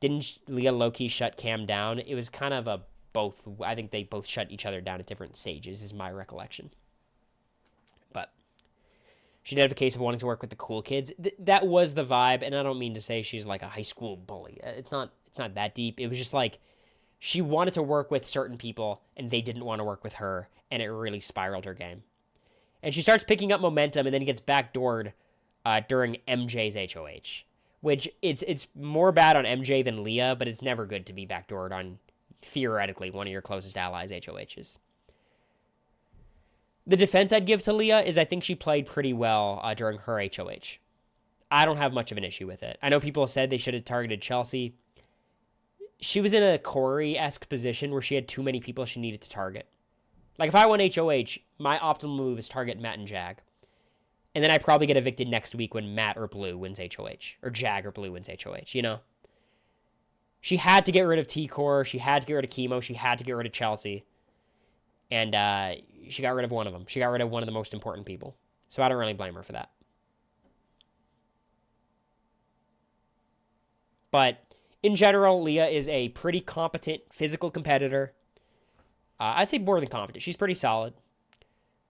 Didn't Leah low-key shut Cam down? It was kind of a both. I think they both shut each other down at different stages, is my recollection. But she did have a case of wanting to work with the cool kids. That was the vibe, and I don't mean to say she's like a high school bully. It's not that deep. It was just like she wanted to work with certain people, and they didn't want to work with her, and it really spiraled her game. And she starts picking up momentum, and then gets backdoored during MJ's HOH, which it's more bad on MJ than Leah, but it's never good to be backdoored on, theoretically, one of your closest allies' HOHs. The defense I'd give to Leah is I think she played pretty well during her HOH. I don't have much of an issue with it. I know people said they should have targeted Chelsea. She was in a Cory-esque position where she had too many people she needed to target. Like, if I won HOH, my optimal move is target Matt and Jag. And then I probably get evicted next week when Matt or Blue wins HOH. Or Jag or Blue wins HOH, you know? She had to get rid of T-Core. She had to get rid of Chemo. She had to get rid of Chelsea. And she got rid of one of them. She got rid of one of the most important people. So I don't really blame her for that. But in general, Leah is a pretty competent physical competitor. I'd say more than competent. She's pretty solid.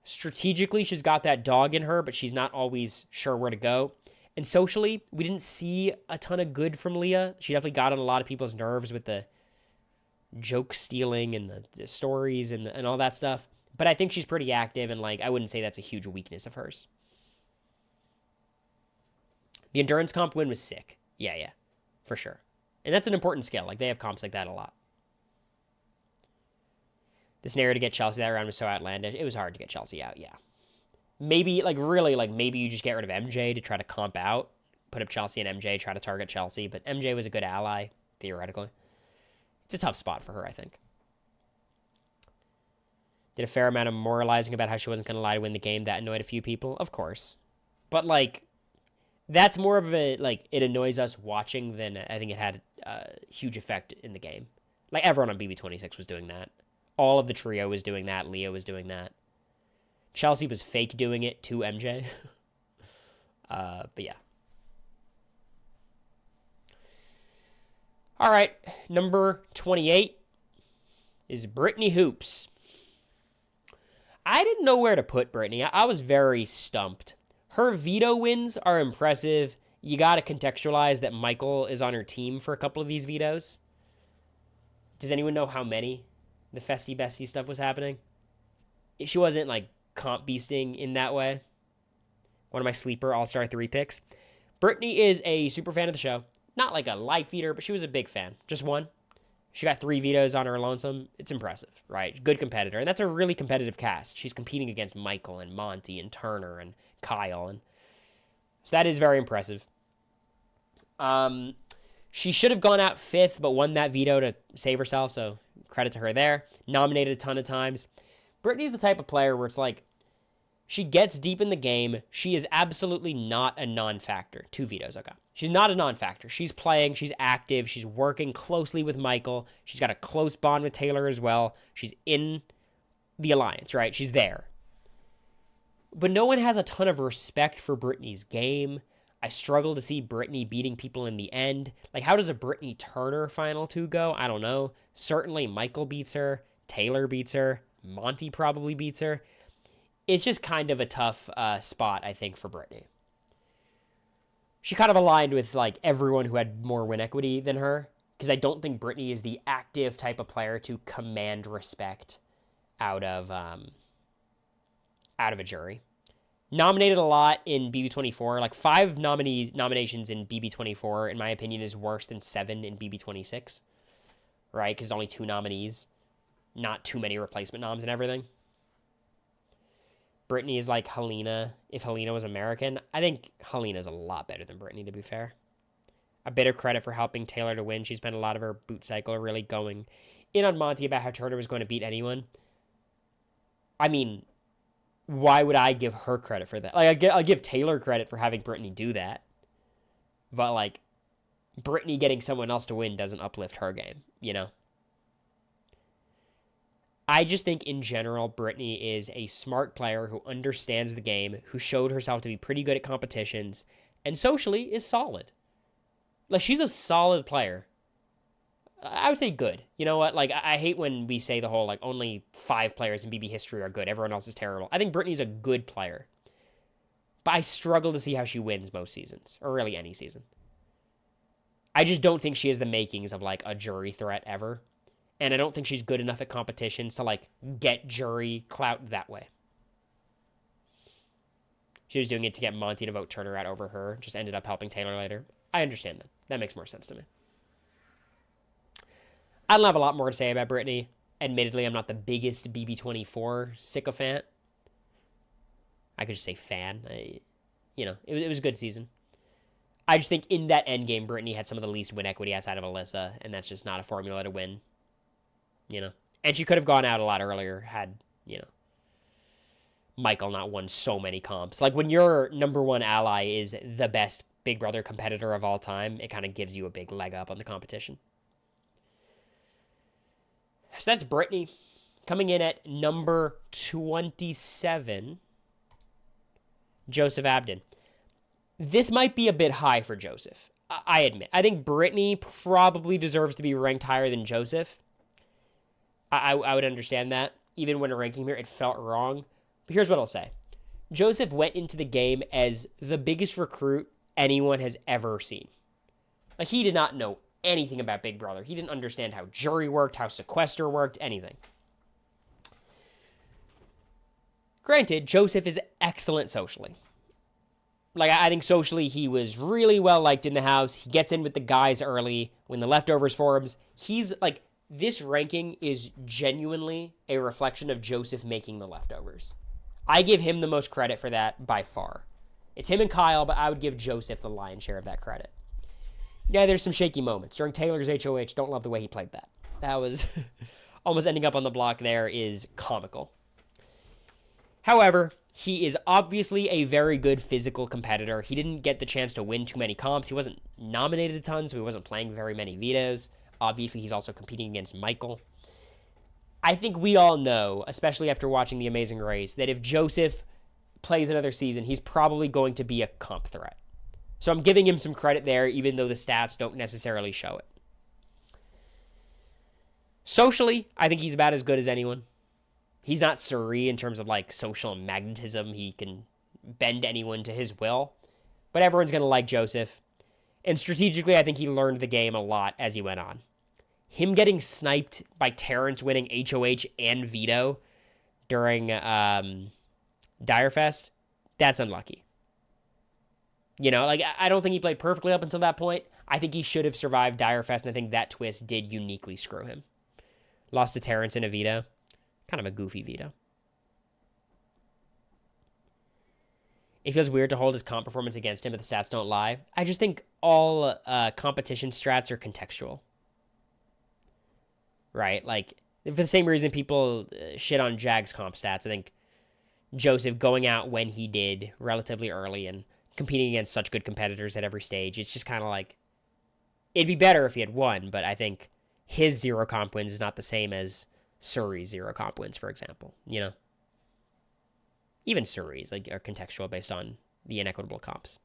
Strategically, she's got that dog in her, but she's not always sure where to go. And socially, we didn't see a ton of good from Leah. She definitely got on a lot of people's nerves with the joke stealing and the stories and all that stuff. But I think she's pretty active, and like I wouldn't say that's a huge weakness of hers. The endurance comp win was sick. Yeah, for sure. And that's an important skill. Like, they have comps like that a lot. The scenario to get Chelsea that round was so outlandish. It was hard to get Chelsea out, yeah. Maybe, like, really, like, maybe you just get rid of MJ to try to comp out, put up Chelsea and MJ, try to target Chelsea, but MJ was a good ally, theoretically. It's a tough spot for her, I think. Did a fair amount of moralizing about how she wasn't going to lie to win the game. That annoyed a few people, of course. But, like, that's more of a, like, it annoys us watching than I think it had a huge effect in the game. Like, everyone on BB26 was doing that. All of the trio was doing that. Leo was doing that. Chelsea was fake doing it to MJ. But yeah. All right. Number 28 is Brittany Hoops. I didn't know where to put Brittany. I was very stumped. Her veto wins are impressive. You got to contextualize that Michael is on her team for a couple of these vetoes. Does anyone know how many the Festy Bestie stuff was happening? She wasn't, like, comp beasting in that way. One of my sleeper All-Star 3 picks. Brittany is a super fan of the show. Not like a live feeder, but she was a big fan. Just one. She got 3 vetoes on her lonesome. It's impressive, right? Good competitor. And that's a really competitive cast. She's competing against Michael and Monty and Turner and Kyle. And so that is very impressive. She should have gone out 5th, but won that veto to save herself. So credit to her there. Nominated a ton of times. Brittany's the type of player where it's like, she gets deep in the game. She is absolutely not a non-factor. 2 vetoes, okay. She's not a non-factor. She's playing. She's active. She's working closely with Michael. She's got a close bond with Taylor as well. She's in the alliance, right? She's there. But no one has a ton of respect for Brittany's game. I struggle to see Brittany beating people in the end. Like, how does a Brittany Turner Final 2 go? I don't know. Certainly Michael beats her. Taylor beats her. Monty probably beats her. It's just kind of a tough spot, I think, for Brittany. She kind of aligned with, like, everyone who had more win equity than her, because I don't think Brittany is the active type of player to command respect out of a jury. Nominated a lot in BB24. Like, 5 nominations in BB24, in my opinion, is worse than 7 in BB26, right? Because only 2 nominees, not too many replacement noms and everything. Brittany is like Helena. If Helena was American, I think Helena's a lot better than Brittany, to be fair. A bit of credit for helping Taylor to win. She spent a lot of her boot cycle really going in on Monty about how Turner was going to beat anyone. I mean, why would I give her credit for that? Like, I'll give Taylor credit for having Brittany do that. But, like, Brittany getting someone else to win doesn't uplift her game, you know? I just think, in general, Brittany is a smart player who understands the game, who showed herself to be pretty good at competitions, and socially is solid. Like, she's a solid player. I would say good. You know what? Like, I hate when we say the whole, like, only 5 players in BB history are good. Everyone else is terrible. I think Brittany's a good player. But I struggle to see how she wins most seasons, or really any season. I just don't think she has the makings of, like, a jury threat ever. And I don't think she's good enough at competitions to, like, get jury clout that way. She was doing it to get Monty to vote Turner out over her. Just ended up helping Taylor later. I understand that. That makes more sense to me. I don't have a lot more to say about Brittany. Admittedly, I'm not the biggest BB24 sycophant. I could just say fan. It was a good season. I just think in that end game, Brittany had some of the least win equity outside of Alyssa, and that's just not a formula to win. You know, and she could have gone out a lot earlier had, Michael not won so many comps. Like, when your number one ally is the best Big Brother competitor of all time, it kind of gives you a big leg up on the competition. So that's Brittany. Coming in at number 27, Joseph Abden. This might be a bit high for Joseph, I admit. I think Brittany probably deserves to be ranked higher than Joseph. I would understand that. Even when ranking here, it felt wrong. But here's what I'll say. Joseph went into the game as the biggest recruit anyone has ever seen. Like, he did not know anything about Big Brother. He didn't understand how jury worked, how sequester worked, anything. Granted, Joseph is excellent socially. Like, I think socially he was really well liked in the house. He gets in with the guys early when the leftovers forms. He's like, this ranking is genuinely a reflection of Joseph making the leftovers. I give him the most credit for that by far. It's him and Kyle, but I would give Joseph the lion's share of that credit. Yeah, there's some shaky moments. During Taylor's HOH, don't love the way he played that. That was almost ending up on the block there is comical. However, he is obviously a very good physical competitor. He didn't get the chance to win too many comps. He wasn't nominated a ton, so he wasn't playing very many vetoes. Obviously, he's also competing against Michael. I think we all know, especially after watching The Amazing Race, that if Joseph plays another season, he's probably going to be a comp threat. So I'm giving him some credit there, even though the stats don't necessarily show it. Socially, I think he's about as good as anyone. He's not Suri in terms of like social magnetism. He can bend anyone to his will. But everyone's going to like Joseph. And strategically, I think he learned the game a lot as he went on. Him getting sniped by Terrence winning HOH and veto during Direfest, that's unlucky. You know, like, I don't think he played perfectly up until that point. I think he should have survived Direfest, and I think that twist did uniquely screw him. Lost to Terrence in a veto. Kind of a goofy veto. It feels weird to hold his comp performance against him, but the stats don't lie. I just think all competition strats are contextual. Right? Like, for the same reason people shit on Jag's comp stats, I think Joseph going out when he did relatively early and competing against such good competitors at every stage, it's just kind of like, it'd be better if he had won, but I think his 0 comp wins is not the same as Suri's 0 comp wins, for example, you know? Even Suri's like are contextual based on the inequitable comps.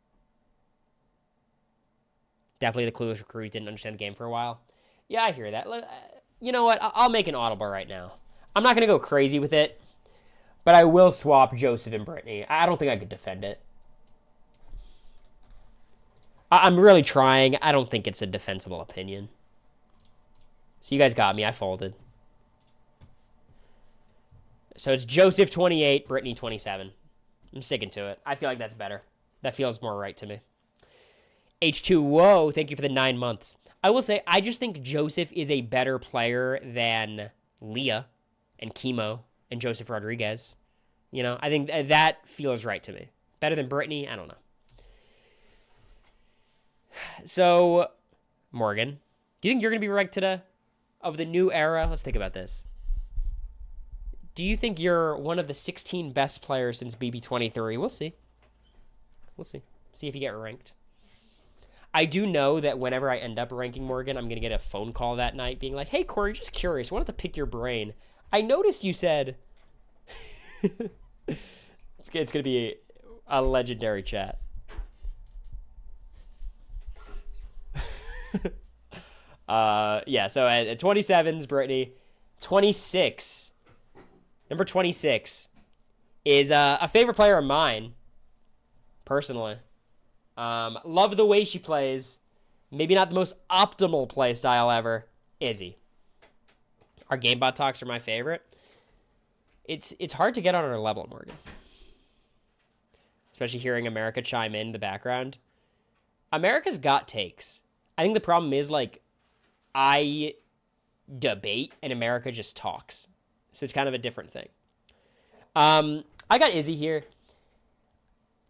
Definitely the clueless recruit didn't understand the game for a while. Yeah, I hear that. You know what? I'll make an audible right now. I'm not going to go crazy with it, but I will swap Joseph and Brittany. I don't think I could defend it. I'm really trying. I don't think it's a defensible opinion. So you guys got me. I folded. So it's Joseph 28, Brittany 27. I'm sticking to it. I feel like that's better. That feels more right to me. H2, thank you for the 9 months. I will say, I just think Joseph is a better player than Leah and Chemo and Joseph Rodriguez. You know, I think that feels right to me. Better than Brittany? I don't know. So, Morgan, do you think you're going to be ranked today of the new era? Let's think about this. Do you think you're one of the 16 best players since BB23? We'll see. We'll see. See if you get ranked. I do know that whenever I end up ranking Morgan, I'm going to get a phone call that night being like, hey, Cory, just curious. I wanted to pick your brain. I noticed you said... it's going to be a legendary chat. Yeah, so at 27's Brittany. 26... Number 26 is a favorite player of mine, personally. Love the way she plays. Maybe not the most optimal play style ever. Izzy. Our GameBot talks are my favorite. It's hard to get on her level, Morgan. Especially hearing America chime in the background. America's got takes. I think the problem is, like, I debate and America just talks. So it's kind of a different thing. I got Izzy here.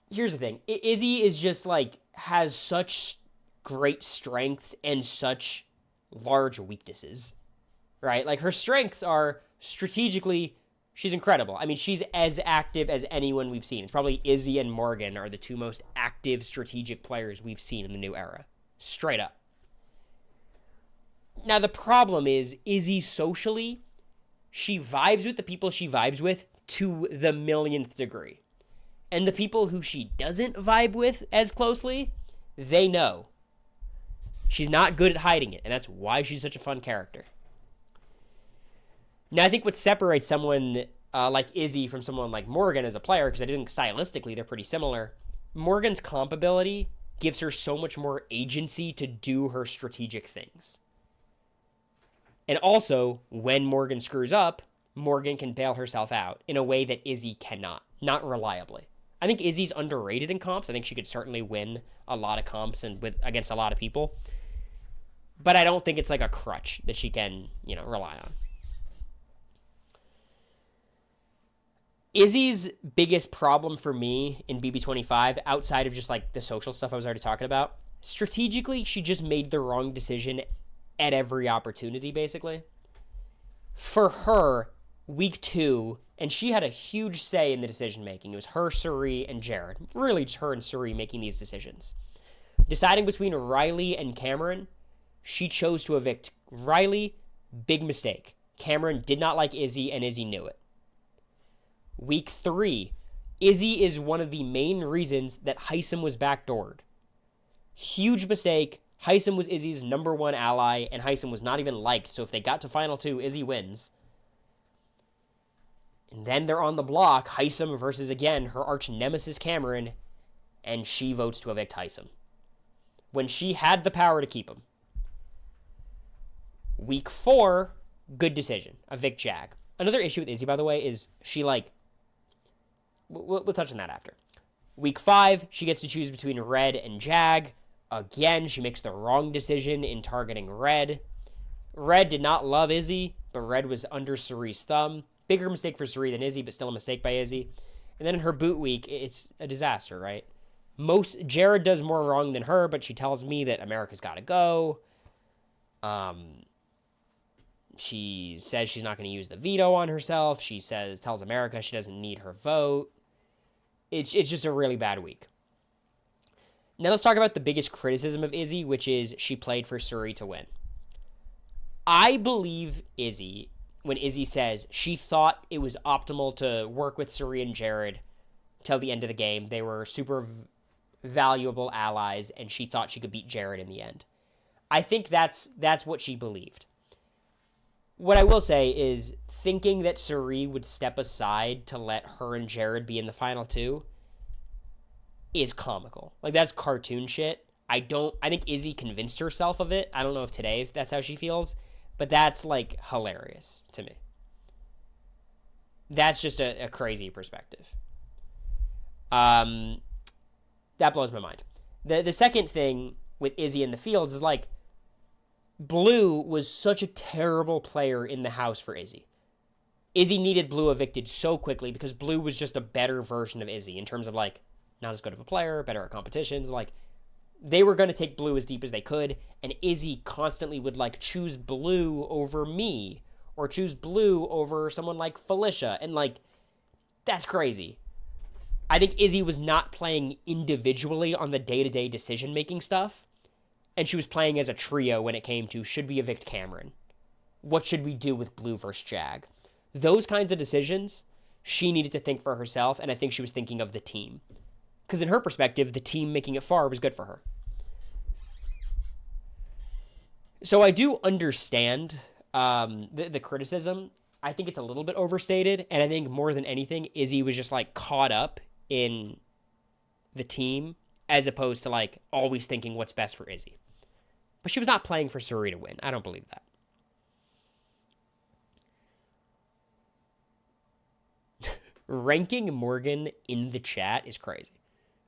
Here's the thing. Izzy is just like, has such great strengths and such large weaknesses, right? Like her strengths are strategically, she's incredible. I mean, she's as active as anyone we've seen. It's probably Izzy and Morgan are the two most active strategic players we've seen in the new era. Straight up. Now, the problem is Izzy socially, she vibes with the people she vibes with to the millionth degree. And the people who she doesn't vibe with as closely, they know. She's not good at hiding it, and that's why she's such a fun character. Now, I think what separates someone like Izzy from someone like Morgan as a player, because I think stylistically they're pretty similar, Morgan's comp ability gives her so much more agency to do her strategic things. And also, when Morgan screws up, Morgan can bail herself out in a way that Izzy cannot. Not reliably. I think Izzy's underrated in comps. I think she could certainly win a lot of comps and against a lot of people. But I don't think it's like a crutch that she can, rely on. Izzy's biggest problem for me in BB25, outside of just like the social stuff I was already talking about, strategically, she just made the wrong decision at every opportunity, basically. For her, week 2, and she had a huge say in the decision making. It was her, Suri, and Jared. Really, just her and Suri making these decisions. Deciding between Riley and Cameron, she chose to evict Riley. Big mistake. Cameron did not like Izzy, and Izzy knew it. Week 3, Izzy is one of the main reasons that Hisam was backdoored. Huge mistake. Hisam was Izzy's number 1 ally, and Hisam was not even liked, so if they got to Final 2, Izzy wins. And then they're on the block, Hisam versus, again, her arch nemesis Cameron, and she votes to evict Hisam. When she had the power to keep him. Week 4, good decision. Evict Jag. Another issue with Izzy, by the way, is she, we'll touch on that after. Week 5, she gets to choose between Red and Jag. Again, she makes the wrong decision in targeting Red. Red did not love Izzy, but Red was under Suri's thumb. Bigger mistake for Suri than Izzy, but still a mistake by Izzy. And then in her boot week, it's a disaster, right? Jared does more wrong than her, but she tells me that America's got to go. She says she's not going to use the veto on herself. She tells America she doesn't need her vote. It's just a really bad week. Now let's talk about the biggest criticism of Izzy, which is she played for Suri to win. I believe Izzy when Izzy says she thought it was optimal to work with Suri and Jared till the end of the game. They were super valuable allies, and she thought she could beat Jared in the end. I think that's what she believed. What I will say is thinking that Suri would step aside to let her and Jared be in the final 2 is comical. That's cartoon shit. I think Izzy convinced herself of it. I don't know if that's how she feels, but that's hilarious to me. That's just a crazy perspective. That blows my mind. The second thing with Izzy in the fields is Blue was such a terrible player in the house for Izzy. Izzy needed Blue evicted so quickly because Blue was just a better version of Izzy in terms of not as good of a player, better at competitions. They were going to take Blue as deep as they could, and Izzy constantly would choose Blue over me or choose Blue over someone like Felicia, and that's crazy. I think Izzy was not playing individually on the day-to-day decision-making stuff, and she was playing as a trio when it came to, should we evict Cameron? What should we do with Blue versus Jag? Those kinds of decisions, she needed to think for herself, and I think she was thinking of the team. Because in her perspective, the team making it far was good for her. So I do understand the criticism. I think it's a little bit overstated, and I think more than anything, Izzy was just caught up in the team as opposed to always thinking what's best for Izzy. But she was not playing for Suri to win. I don't believe that. Ranking Morgan in the chat is crazy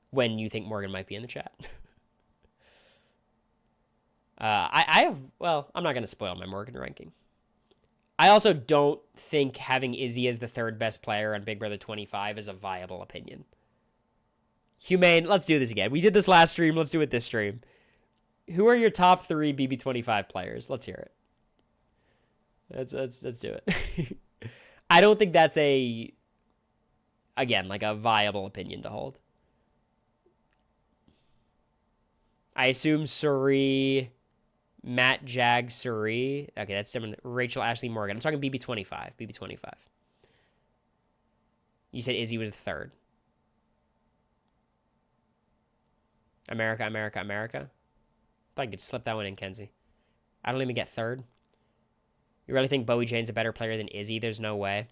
when you think Morgan might be in the chat. I'm not going to spoil my Morgan ranking. I also don't think having Izzy as the 3rd best player on Big Brother 25 is a viable opinion. Humane, let's do this again. We did this last stream. Let's do it this stream. Who are your top 3 BB25 players? Let's hear it. Let's do it. I don't think that's a viable opinion to hold. I assume Suri, Matt, Jag, Suri. Okay, that's different. Rachel, Ashley, Morgan. I'm talking BB25. BB25. You said Izzy was the 3rd. America. I thought I could slip that one in, Kenzie. I don't even get 3rd. You really think Bowie Jane's a better player than Izzy? There's no way.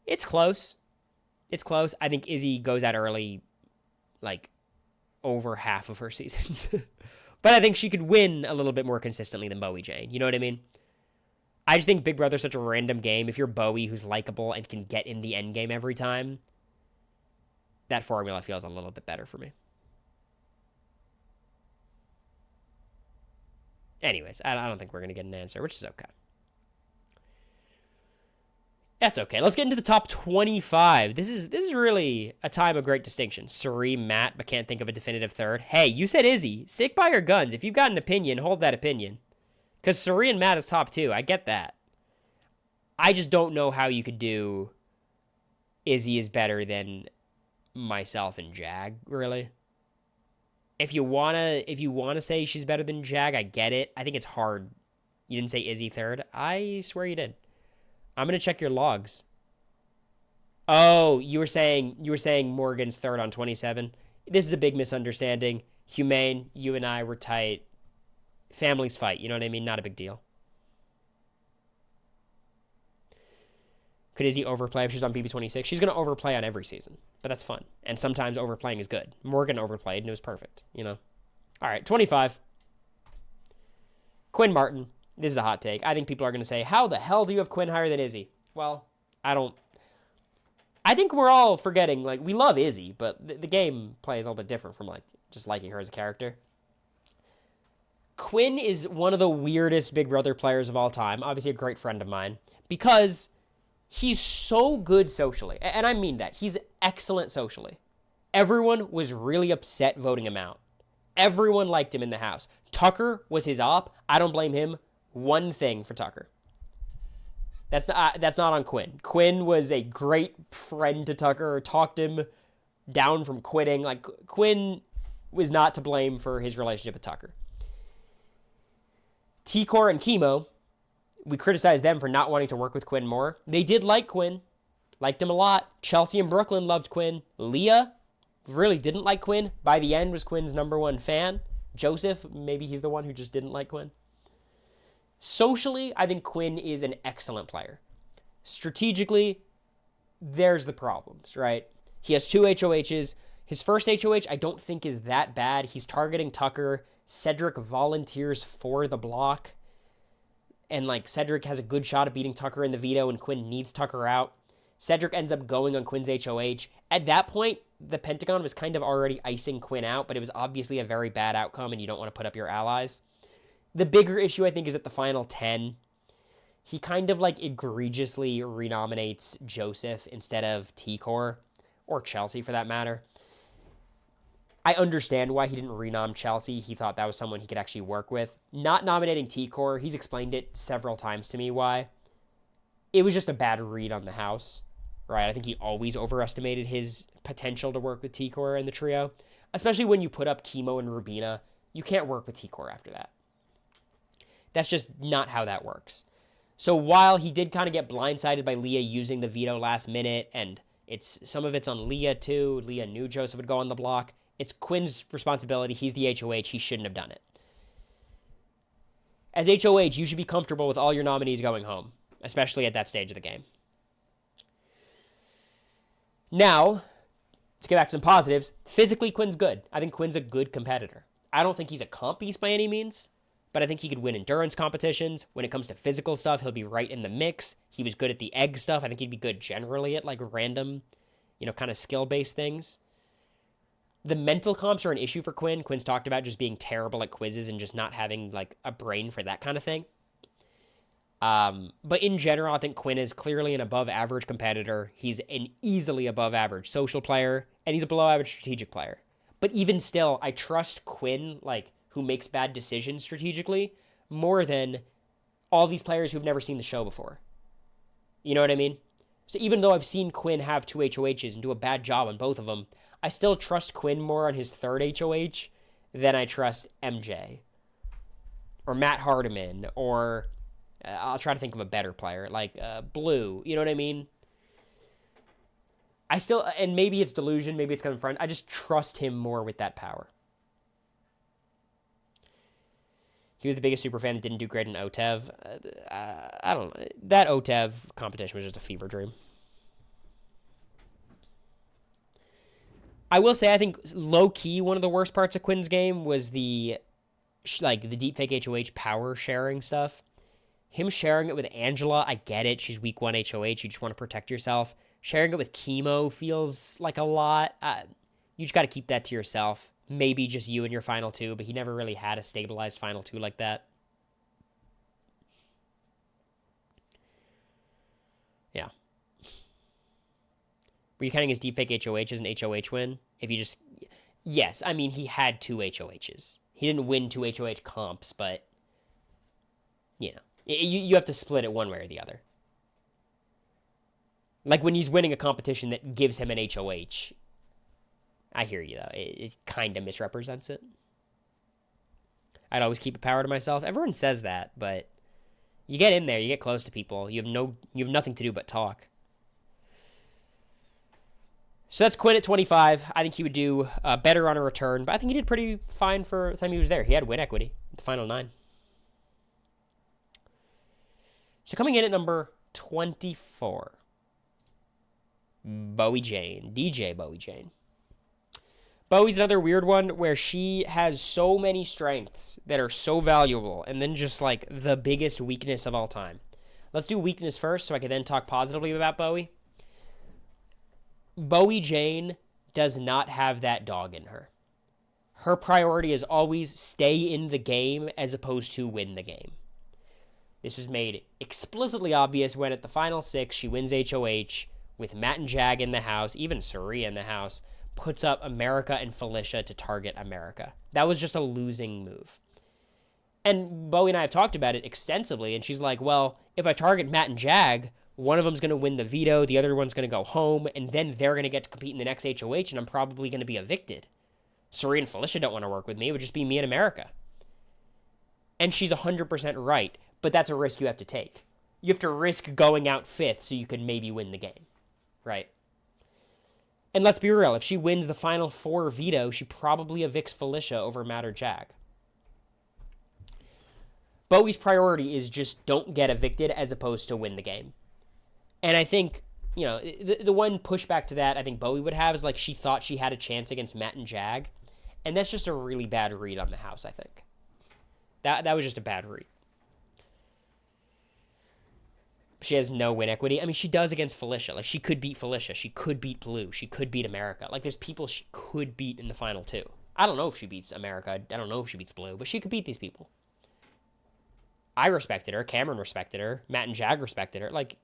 It's close. I think Izzy goes out early, over half of her seasons. But I think she could win a little bit more consistently than Bowie Jane. You know what I mean? I just think Big Brother's such a random game. If you're Bowie, who's likable and can get in the end game every time, that formula feels a little bit better for me. Anyways, I don't think we're going to get an answer, which is okay. That's okay. Let's get into the top 25. This is really a time of great distinction. Suri, Matt, but can't think of a definitive third. Hey, you said Izzy. Stick by your guns. If you've got an opinion, hold that opinion. Because Suri and Matt is top 2. I get that. I just don't know how you could do Izzy is better than myself and Jag, really. If you wanna say she's better than Jag, I get it. I think it's hard. You didn't say Izzy third. I swear you did. I'm gonna check your logs. Oh, you were saying Morgan's third on 27. This is a big misunderstanding. Humane, you and I were tight. Families fight. You know what I mean? Not a big deal. Could Izzy overplay if she's on BB26? She's gonna overplay on every season, but that's fun. And sometimes overplaying is good. Morgan overplayed and it was perfect. You know. All right, 25. Quinn Martin. This is a hot take. I think people are going to say, how the hell do you have Quinn higher than Izzy? Well, I don't. I think we're all forgetting, like, we love Izzy, but the game play is a little bit different from, like, just liking her as a character. Quinn is one of the weirdest Big Brother players of all time. Obviously a great friend of mine. Because he's so good socially. And I mean that. He's excellent socially. Everyone was really upset voting him out. Everyone liked him in the house. Tucker was his op. I don't blame him one thing for Tucker. That's not on Quinn. Quinn was a great friend to Tucker, talked him down from quitting. Like, Quinn was not to blame for his relationship with Tucker. T-Core and Chemo, we criticized them for not wanting to work with Quinn more. They did like Quinn. Liked him a lot. Chelsea and Brooklyn loved Quinn. Leah really didn't like Quinn. By the end was Quinn's #1 fan. Joseph, maybe he's the one who just didn't like Quinn. Socially, I think Quinn is an excellent player. Strategically, there's the problems, right? He has 2 HOHs. His first HOH I don't think is that bad. He's targeting Tucker. Cedric volunteers for the block. And, like, Cedric has a good shot at beating Tucker in the veto, and Quinn needs Tucker out. Cedric ends up going on Quinn's HOH. At that point, the Pentagon was kind of already icing Quinn out, but it was obviously a very bad outcome, and you don't want to put up your allies. The bigger issue, I think, is at the final 10. He kind of, like, egregiously renominates Joseph instead of T-Core, or Chelsea for that matter. I understand why he didn't renom Chelsea. He thought that was someone he could actually work with. Not nominating T-Core, he's explained it several times to me why. It was just a bad read on the house, right? I think he always overestimated his potential to work with T-Core in the trio, especially when you put up Chemo and Rubina. You can't work with T-Core after that. That's just not how that works. So while he did kind of get blindsided by Leah using the veto last minute, and some of it's on Leah too. Leah knew Joseph would go on the block. It's Quinn's responsibility. He's the HOH. He shouldn't have done it. As HOH, you should be comfortable with all your nominees going home, especially at that stage of the game. Now, let's get back to some positives. Physically, Quinn's good. I think Quinn's a good competitor. I don't think he's a comp beast by any means, but I think he could win endurance competitions. When it comes to physical stuff, he'll be right in the mix. He was good at the egg stuff. I think he'd be good generally at, like, random, kind of skill-based things. The mental comps are an issue for Quinn. Quinn's talked about just being terrible at quizzes and just not having, like, a brain for that kind of thing. But in general, I think Quinn is clearly an above-average competitor. He's an easily above-average social player, and he's a below-average strategic player. But even still, I trust Quinn, like, who makes bad decisions strategically, more than all these players who've never seen the show before. You know what I mean? So even though I've seen Quinn have 2 HOHs and do a bad job on both of them, I still trust Quinn more on his 3rd HOH than I trust MJ. Or Matt Hardiman, or I'll try to think of a better player, like Blue. You know what I mean? And maybe it's delusion, maybe it's coming from, I just trust him more with that power. He was the biggest superfan and didn't do great in OTEV. I don't know. That OTEV competition was just a fever dream. I will say, I think low-key one of the worst parts of Quinn's game was the deepfake HOH power sharing stuff. Him sharing it with Angela, I get it. She's week 1 HOH. You just want to protect yourself. Sharing it with chemo feels like a lot. You just got to keep that to yourself. Maybe just you and your final two, but he never really had a stabilized final two like that. Yeah. Were you counting his deepfake HOH as an HOH win? If you just... Yes, I mean, he had 2 HOHs. He didn't win 2 HOH comps, but... You know. You have to split it one way or the other. Like when he's winning a competition that gives him an HOH... I hear you, though. It kind of misrepresents it. I'd always keep a power to myself. Everyone says that, but you get in there, you get close to people. You have nothing to do but talk. So that's Quinn at 25. I think he would do better on a return, but I think he did pretty fine for the time he was there. He had win equity at the final 9. So coming in at number 24, Bowie Jane, DJ Bowie Jane. Bowie's another weird one where she has so many strengths that are so valuable and then just like the biggest weakness of all time. Let's do weakness first so I can then talk positively about Bowie. Bowie Jane does not have that dog in her. Her priority is always stay in the game as opposed to win the game. This was made explicitly obvious when at the final 6 she wins HOH with Matt and Jag in the house, even Suri in the house, puts up America and Felicia to target America. That was just a losing move. And Bowie and I have talked about it extensively, and she's like, well, if I target Matt and Jag, one of them's going to win the veto, the other one's going to go home, and then they're going to get to compete in the next HOH, and I'm probably going to be evicted. Suri and Felicia don't want to work with me. It would just be me and America. And she's 100% right, but that's a risk you have to take. You have to risk going out 5th so you can maybe win the game, right? And let's be real, if she wins the final 4 veto, she probably evicts Felicia over Matt or Jag. Bowie's priority is just don't get evicted as opposed to win the game. And I think, you know, the one pushback to that I think Bowie would have is like she thought she had a chance against Matt and Jag. And that's just a really bad read on the house, I think. That was just a bad read. She has no win equity. I mean, she does against Felicia. Like, she could beat Felicia. She could beat Blue. She could beat America. Like, there's people she could beat in the final 2. I don't know if she beats America. I don't know if she beats Blue, but she could beat these people. I respected her. Cameron respected her. Matt and Jag respected her. Like,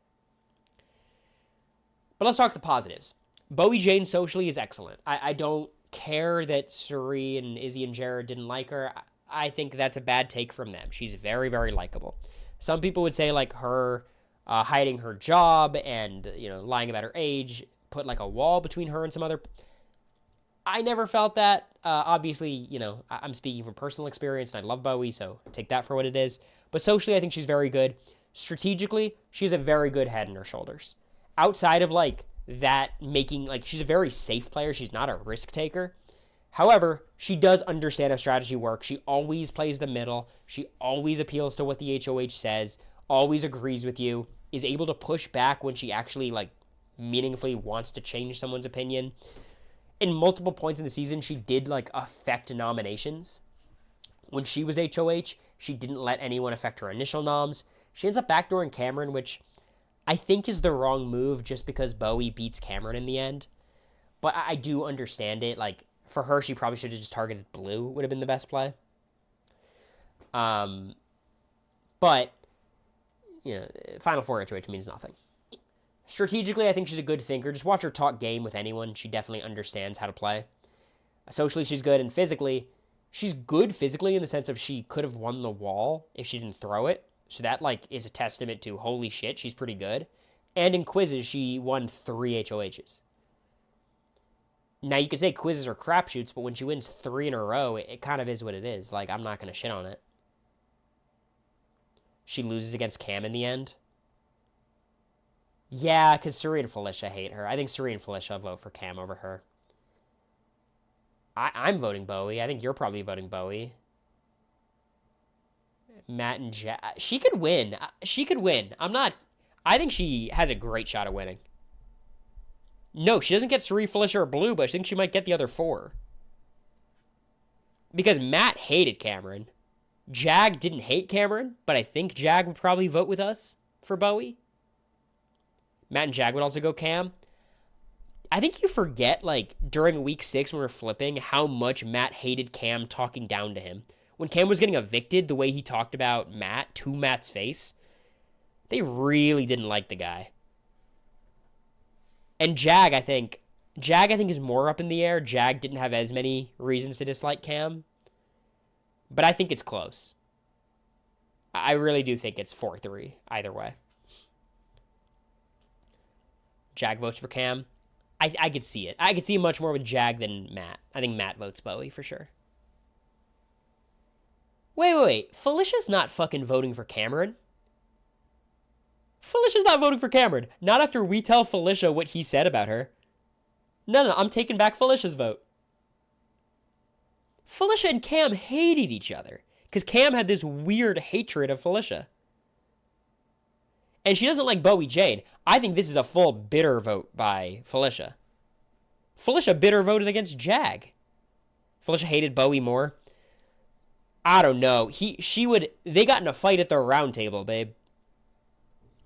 but let's talk the positives. Bowie Jane socially is excellent. I don't care that Suri and Izzy and Jared didn't like her. I think that's a bad take from them. She's very, very likable. Some people would say, like, her... hiding her job and, you know, lying about her age, put like a wall between her and some other... I never felt that. Obviously, you know, I'm speaking from personal experience and I love Bowie, so take that for what it is. But socially, I think she's very good. Strategically, she has a very good head on her shoulders. Outside of like that making, like, she's a very safe player. She's not a risk taker. However, she does understand how strategy works. She always plays the middle. She always appeals to what the HOH says. Always agrees with you, is able to push back when she actually, like, meaningfully wants to change someone's opinion. In multiple points in the season, she did, like, affect nominations. When she was HOH, she didn't let anyone affect her initial noms. She ends up backdooring Cameron, which I think is the wrong move just because Bowie beats Cameron in the end. But I do understand it. Like, for her, she probably should have just targeted Blue, would have been the best play. But... you know, Final 4 HOH means nothing. Strategically, I think she's a good thinker. Just watch her talk game with anyone. She definitely understands how to play. Socially, she's good. And physically, she's good physically in the sense of she could have won the wall if she didn't throw it. So that, like, is a testament to, holy shit, she's pretty good. And in quizzes, she won 3 HOHs. Now, you could say quizzes are crapshoots, but when she wins 3 in a row, it kind of is what it is. Like, I'm not going to shit on it. She loses against Cam in the end. Yeah, because Suri and Felicia hate her. I think Suri and Felicia vote for Cam over her. I'm voting Bowie. I think you're probably voting Bowie. Matt and Jack. She could win. She could win. I think she has a great shot at winning. No, she doesn't get Suri, Felicia, or Blue, but I think she might get the other 4. Because Matt hated Cameron. Jag didn't hate Cameron, but I think Jag would probably vote with us for Bowie. Matt and Jag would also go Cam. I think you forget, like, during week 6 when we were flipping, how much Matt hated Cam talking down to him. When Cam was getting evicted, the way he talked about Matt to Matt's face, they really didn't like the guy. And Jag, I think, is more up in the air. Jag didn't have as many reasons to dislike Cam. But I think it's close. I really do think it's 4-3, either way. Jag votes for Cam. I could see it. I could see much more with Jag than Matt. I think Matt votes Bowie for sure. Wait. Felicia's not fucking voting for Cameron. Felicia's not voting for Cameron. Not after we tell Felicia what he said about her. No, I'm taking back Felicia's vote. Felicia and Cam hated each other because Cam had this weird hatred of Felicia. And she doesn't like Bowie Jane. I think this is a full bitter vote by Felicia. Felicia bitter voted against Jag. Felicia hated Bowie more. I don't know. They got in a fight at the round table, babe.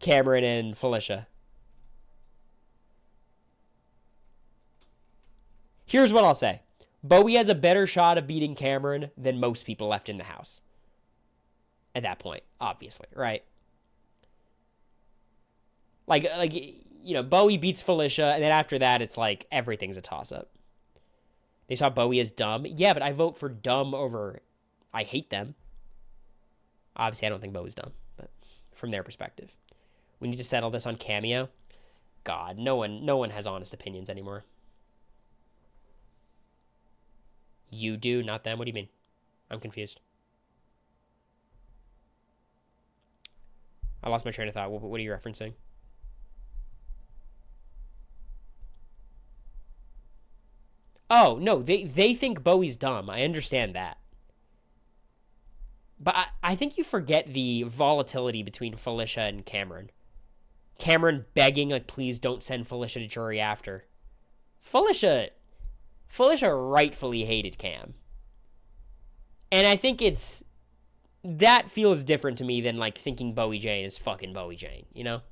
Cameron and Felicia. Here's what I'll say. Bowie has a better shot of beating Cameron than most people left in the house. At that point, obviously, right? Like Bowie beats Felicia, and then after that, it's like everything's a toss-up. They saw Bowie as dumb. Yeah, but I vote for dumb over I hate them. Obviously, I don't think Bowie's dumb, but from their perspective. We need to settle this on Cameo. God, no one has honest opinions anymore. You do, not them? What do you mean? I'm confused. I lost my train of thought. What are you referencing? Oh, no, they think Bowie's dumb. I understand that. But I think you forget the volatility between Felicia and Cameron. Cameron begging, like, please don't send Felicia to jury after. Felicia rightfully hated Cam. And I think that feels different to me than, like, thinking Bowie Jane is fucking Bowie Jane, you know?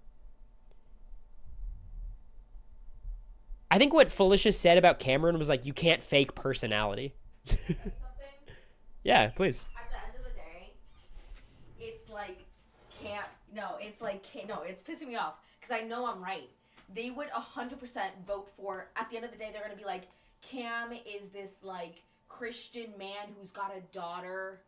I think what Felicia said about Cameron was like, you can't fake personality. Yeah, please. At the end of the day, it's like, it's pissing me off because I know I'm right. They would 100% vote for, at the end of the day, they're going to be like, Cam is this, like, Christian man who's got a daughter.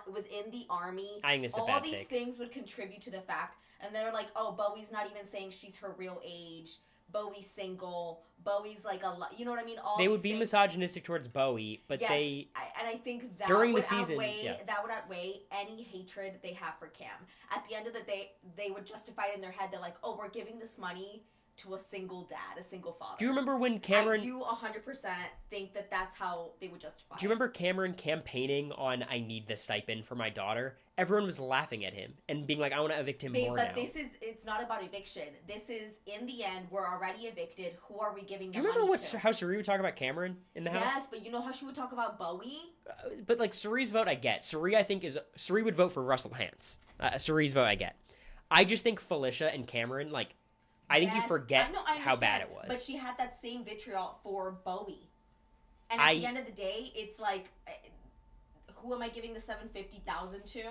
Was in the army. I think this is a bad take. All these things would contribute to the fact, and they're like, oh, Bowie's not even saying she's her real age. Bowie's single. Bowie's like you know what I mean? They would be misogynistic towards Bowie, but yes, and I think that during would the season, that would outweigh any hatred they have for Cam. At the end of the day, they would justify it in their head. They're like, oh, we're giving this money to a single dad, a single father. Do you remember when Cameron... I do 100% think that that's how they would justify it. Do you remember Cameron campaigning on, I need the stipend for my daughter? Everyone was laughing at him and being like, I want to evict him more now. But it's not about eviction. This is, in the end, we're already evicted. Who are we giving the money to? Do you remember how Suri would talk about Cameron in the house? Yes, but you know how she would talk about Bowie? But, like, Suri's vote I get. Suri would vote for Russell Hantz. Suri's vote I get. I just think Felicia and Cameron, like, I think you forget how bad it was. But she had that same vitriol for Bowie. And at the end of the day, it's like, who am I giving the $750,000 to?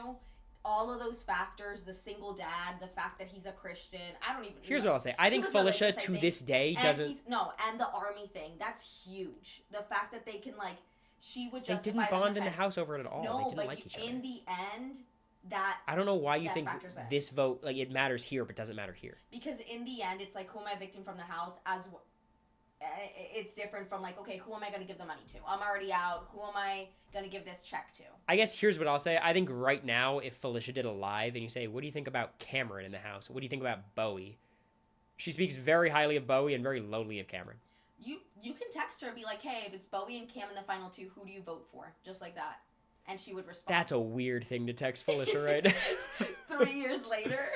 All of those factors, the single dad, the fact that he's a Christian, I don't even... Here's what I'll say. I think Felicia, to this day, doesn't... And the army thing, that's huge. The fact that they can, like, she would justify... They didn't bond in the house over it at all. No, they didn't like each other. In the end... I don't know why you think this vote, like, it matters here but doesn't matter here. Because in the end, it's like, who am I evicting from the house? It's different from, like, okay, who am I going to give the money to? I'm already out. Who am I going to give this check to? I guess here's what I'll say. I think right now, if Felicia did a live and you say, what do you think about Cameron in the house? What do you think about Bowie? She speaks very highly of Bowie and very lowly of Cameron. You can text her and be like, hey, if it's Bowie and Cam in the final two, who do you vote for? Just like that. And she would respond. That's a weird thing to text Felicia right now. 3 years later.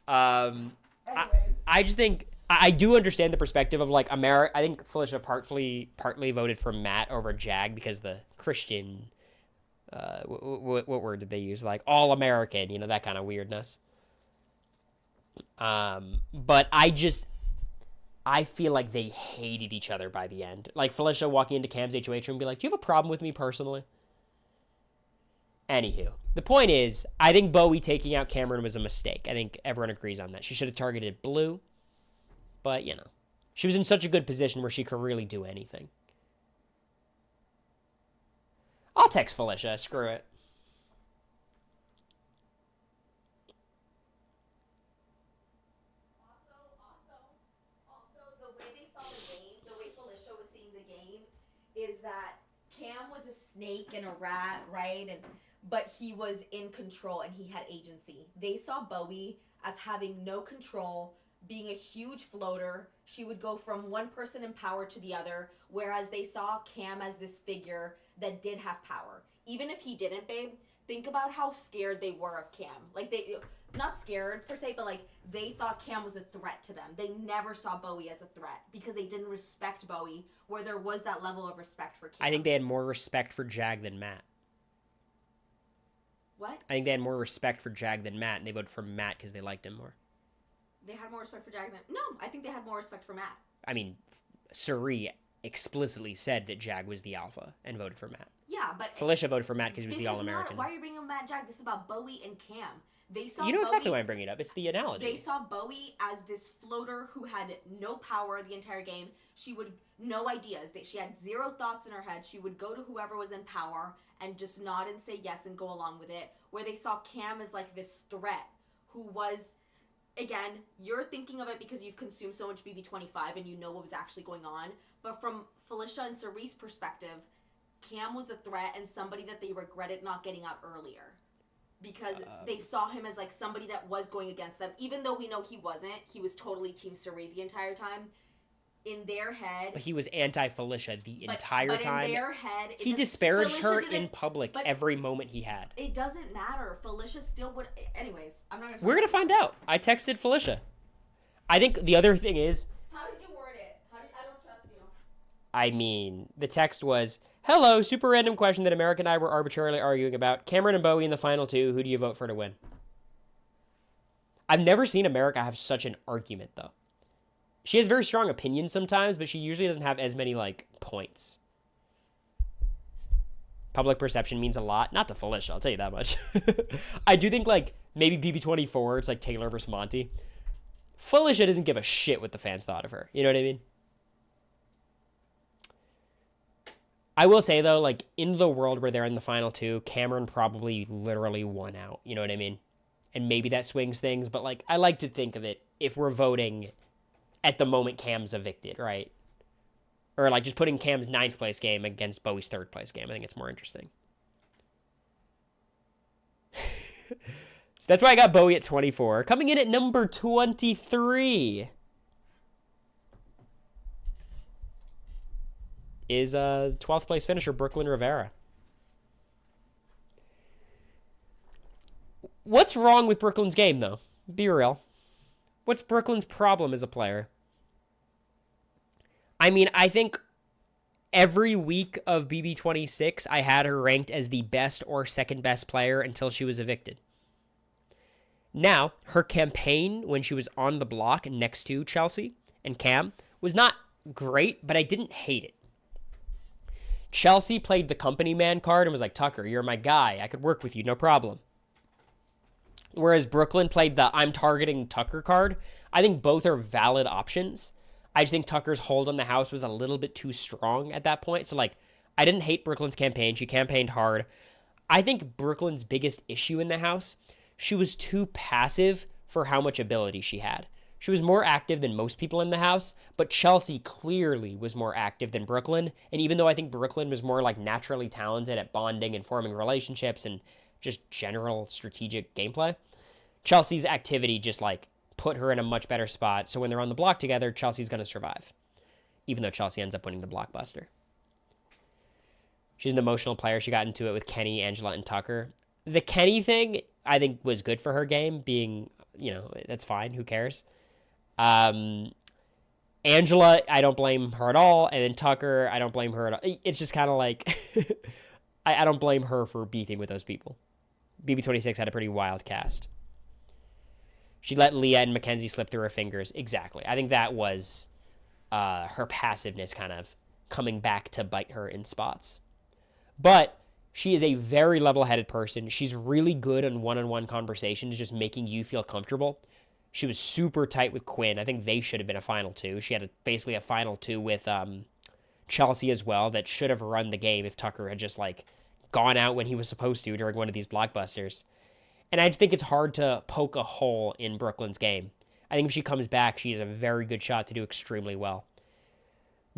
I just think I do understand the perspective of, like, America. I think Felicia partly voted for Matt over Jag because the Christian, what word did they use? Like, all American, you know, that kind of weirdness. But I feel like they hated each other by the end. Like Felicia walking into Cam's HOH room and be like, "Do you have a problem with me personally?" Anywho, the point is, I think Bowie taking out Cameron was a mistake. I think everyone agrees on that. She should have targeted Blue, but she was in such a good position where she could really do anything. I'll text Felicia. Screw it. Also, the way they saw the game, the way Felicia was seeing the game, is that Cam was a snake and a rat, right? But he was in control and he had agency. They saw Bowie as having no control, being a huge floater. She would go from one person in power to the other, whereas they saw Cam as this figure that did have power. Even if he didn't, babe, think about how scared they were of Cam. Like, they, not scared per se, but like, they thought Cam was a threat to them. They never saw Bowie as a threat because they didn't respect Bowie, where there was that level of respect for Cam. I think they had more respect for Jag than Matt. What? I think they had more respect for Jag than Matt, and they voted for Matt because they liked him more. They had more respect for Jag than... No, I think they had more respect for Matt. I mean, Suri explicitly said that Jag was the alpha and voted for Matt. Yeah, but... Felicia voted for Matt because he was the All-American. Why are you bringing up Matt Jag? This is about Bowie and Cam. They saw You know Bowie, exactly why I'm bringing it up. It's the analogy. They saw Bowie as this floater who had no power the entire game. She would... No ideas. She had zero thoughts in her head. She would go to whoever was in power and just nod and say yes and go along with it. Where they saw Cam as like this threat who was... Again, you're thinking of it because you've consumed so much BB25 and you know what was actually going on. But from Felicia and Cerise's perspective, Cam was a threat and somebody that they regretted not getting out earlier. Because they saw him as like somebody that was going against them. Even though we know he wasn't, he was totally Team Cerise the entire time. In their head... But he was anti-Felicia the entire time. In their head... He disparaged her in public every moment he had. It doesn't matter. Felicia still would... Anyways, I'm not going to... We're going to find out. I texted Felicia. I think the other thing is... How did you word it? I don't trust you. I mean, the text was, "Hello, super random question that America and I were arbitrarily arguing about. Cameron and Bowie in the final two. Who do you vote for to win?" I've never seen America have such an argument, though. She has very strong opinions sometimes, but she usually doesn't have as many, like, points. Public perception means a lot. Not to Felicia, I'll tell you that much. I do think, like, maybe BB24, it's like Taylor versus Monty. Felicia doesn't give a shit what the fans thought of her. You know what I mean? I will say, though, like, in the world where they're in the final two, Cameron probably literally won out. You know what I mean? And maybe that swings things, but, like, I like to think of it, if we're voting... at the moment Cam's evicted, right? Or like just putting Cam's 9th place game against Bowie's 3rd place game. I think it's more interesting. So that's why I got Bowie at 24. Coming in at number 23 is 12th place finisher Brooklyn Rivera. What's wrong with Brooklyn's game, though? Be real. What's Brooklyn's problem as a player? I mean, I think every week of BB26, I had her ranked as the best or second best player until she was evicted. Now, her campaign when she was on the block next to Chelsea and Cam was not great, but I didn't hate it. Chelsea played the company man card and was like, "Tucker, you're my guy. I could work with you, no problem." Whereas Brooklyn played the "I'm targeting Tucker" card. I think both are valid options. I just think Tucker's hold on the house was a little bit too strong at that point. So, like, I didn't hate Brooklyn's campaign. She campaigned hard. I think Brooklyn's biggest issue in the house, she was too passive for how much ability she had. She was more active than most people in the house, but Chelsea clearly was more active than Brooklyn. And even though I think Brooklyn was more, like, naturally talented at bonding and forming relationships and just general strategic gameplay, Chelsea's activity just, like, put her in a much better spot. So when they're on the block together, Chelsea's going to survive, even though Chelsea ends up winning the blockbuster. She's an emotional player. She got into it with Kenny, Angela, and Tucker. The Kenny thing, I think, was good for her game, being, you know, that's fine. Who cares? Angela, I don't blame her at all. And then Tucker, I don't blame her at all. It's just kind of like, I don't blame her for beefing with those people. BB26 had a pretty wild cast. She let Leah and Mackenzie slip through her fingers. Exactly. I think that was her passiveness kind of coming back to bite her in spots. But she is a very level-headed person. She's really good on one-on-one conversations, just making you feel comfortable. She was super tight with Quinn. I think they should have been a final two. She had basically a final two with Chelsea as well that should have run the game if Tucker had just like gone out when he was supposed to during one of these blockbusters. And I just think it's hard to poke a hole in Brooklyn's game. I think if she comes back, she has a very good shot to do extremely well.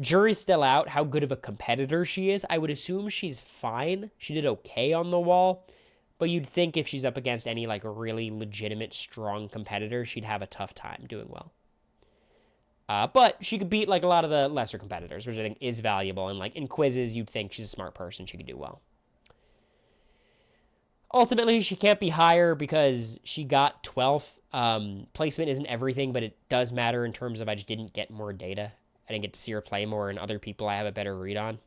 Jury's still out how good of a competitor she is. I would assume she's fine. She did okay on the wall. But you'd think if she's up against any like really legitimate, strong competitor, she'd have a tough time doing well. But she could beat like a lot of the lesser competitors, which I think is valuable. And like in quizzes, you'd think she's a smart person. She could do well. Ultimately, she can't be higher because she got 12th. Placement isn't everything, but it does matter in terms of I just didn't get more data. I didn't get to see her play more, and other people I have a better read on.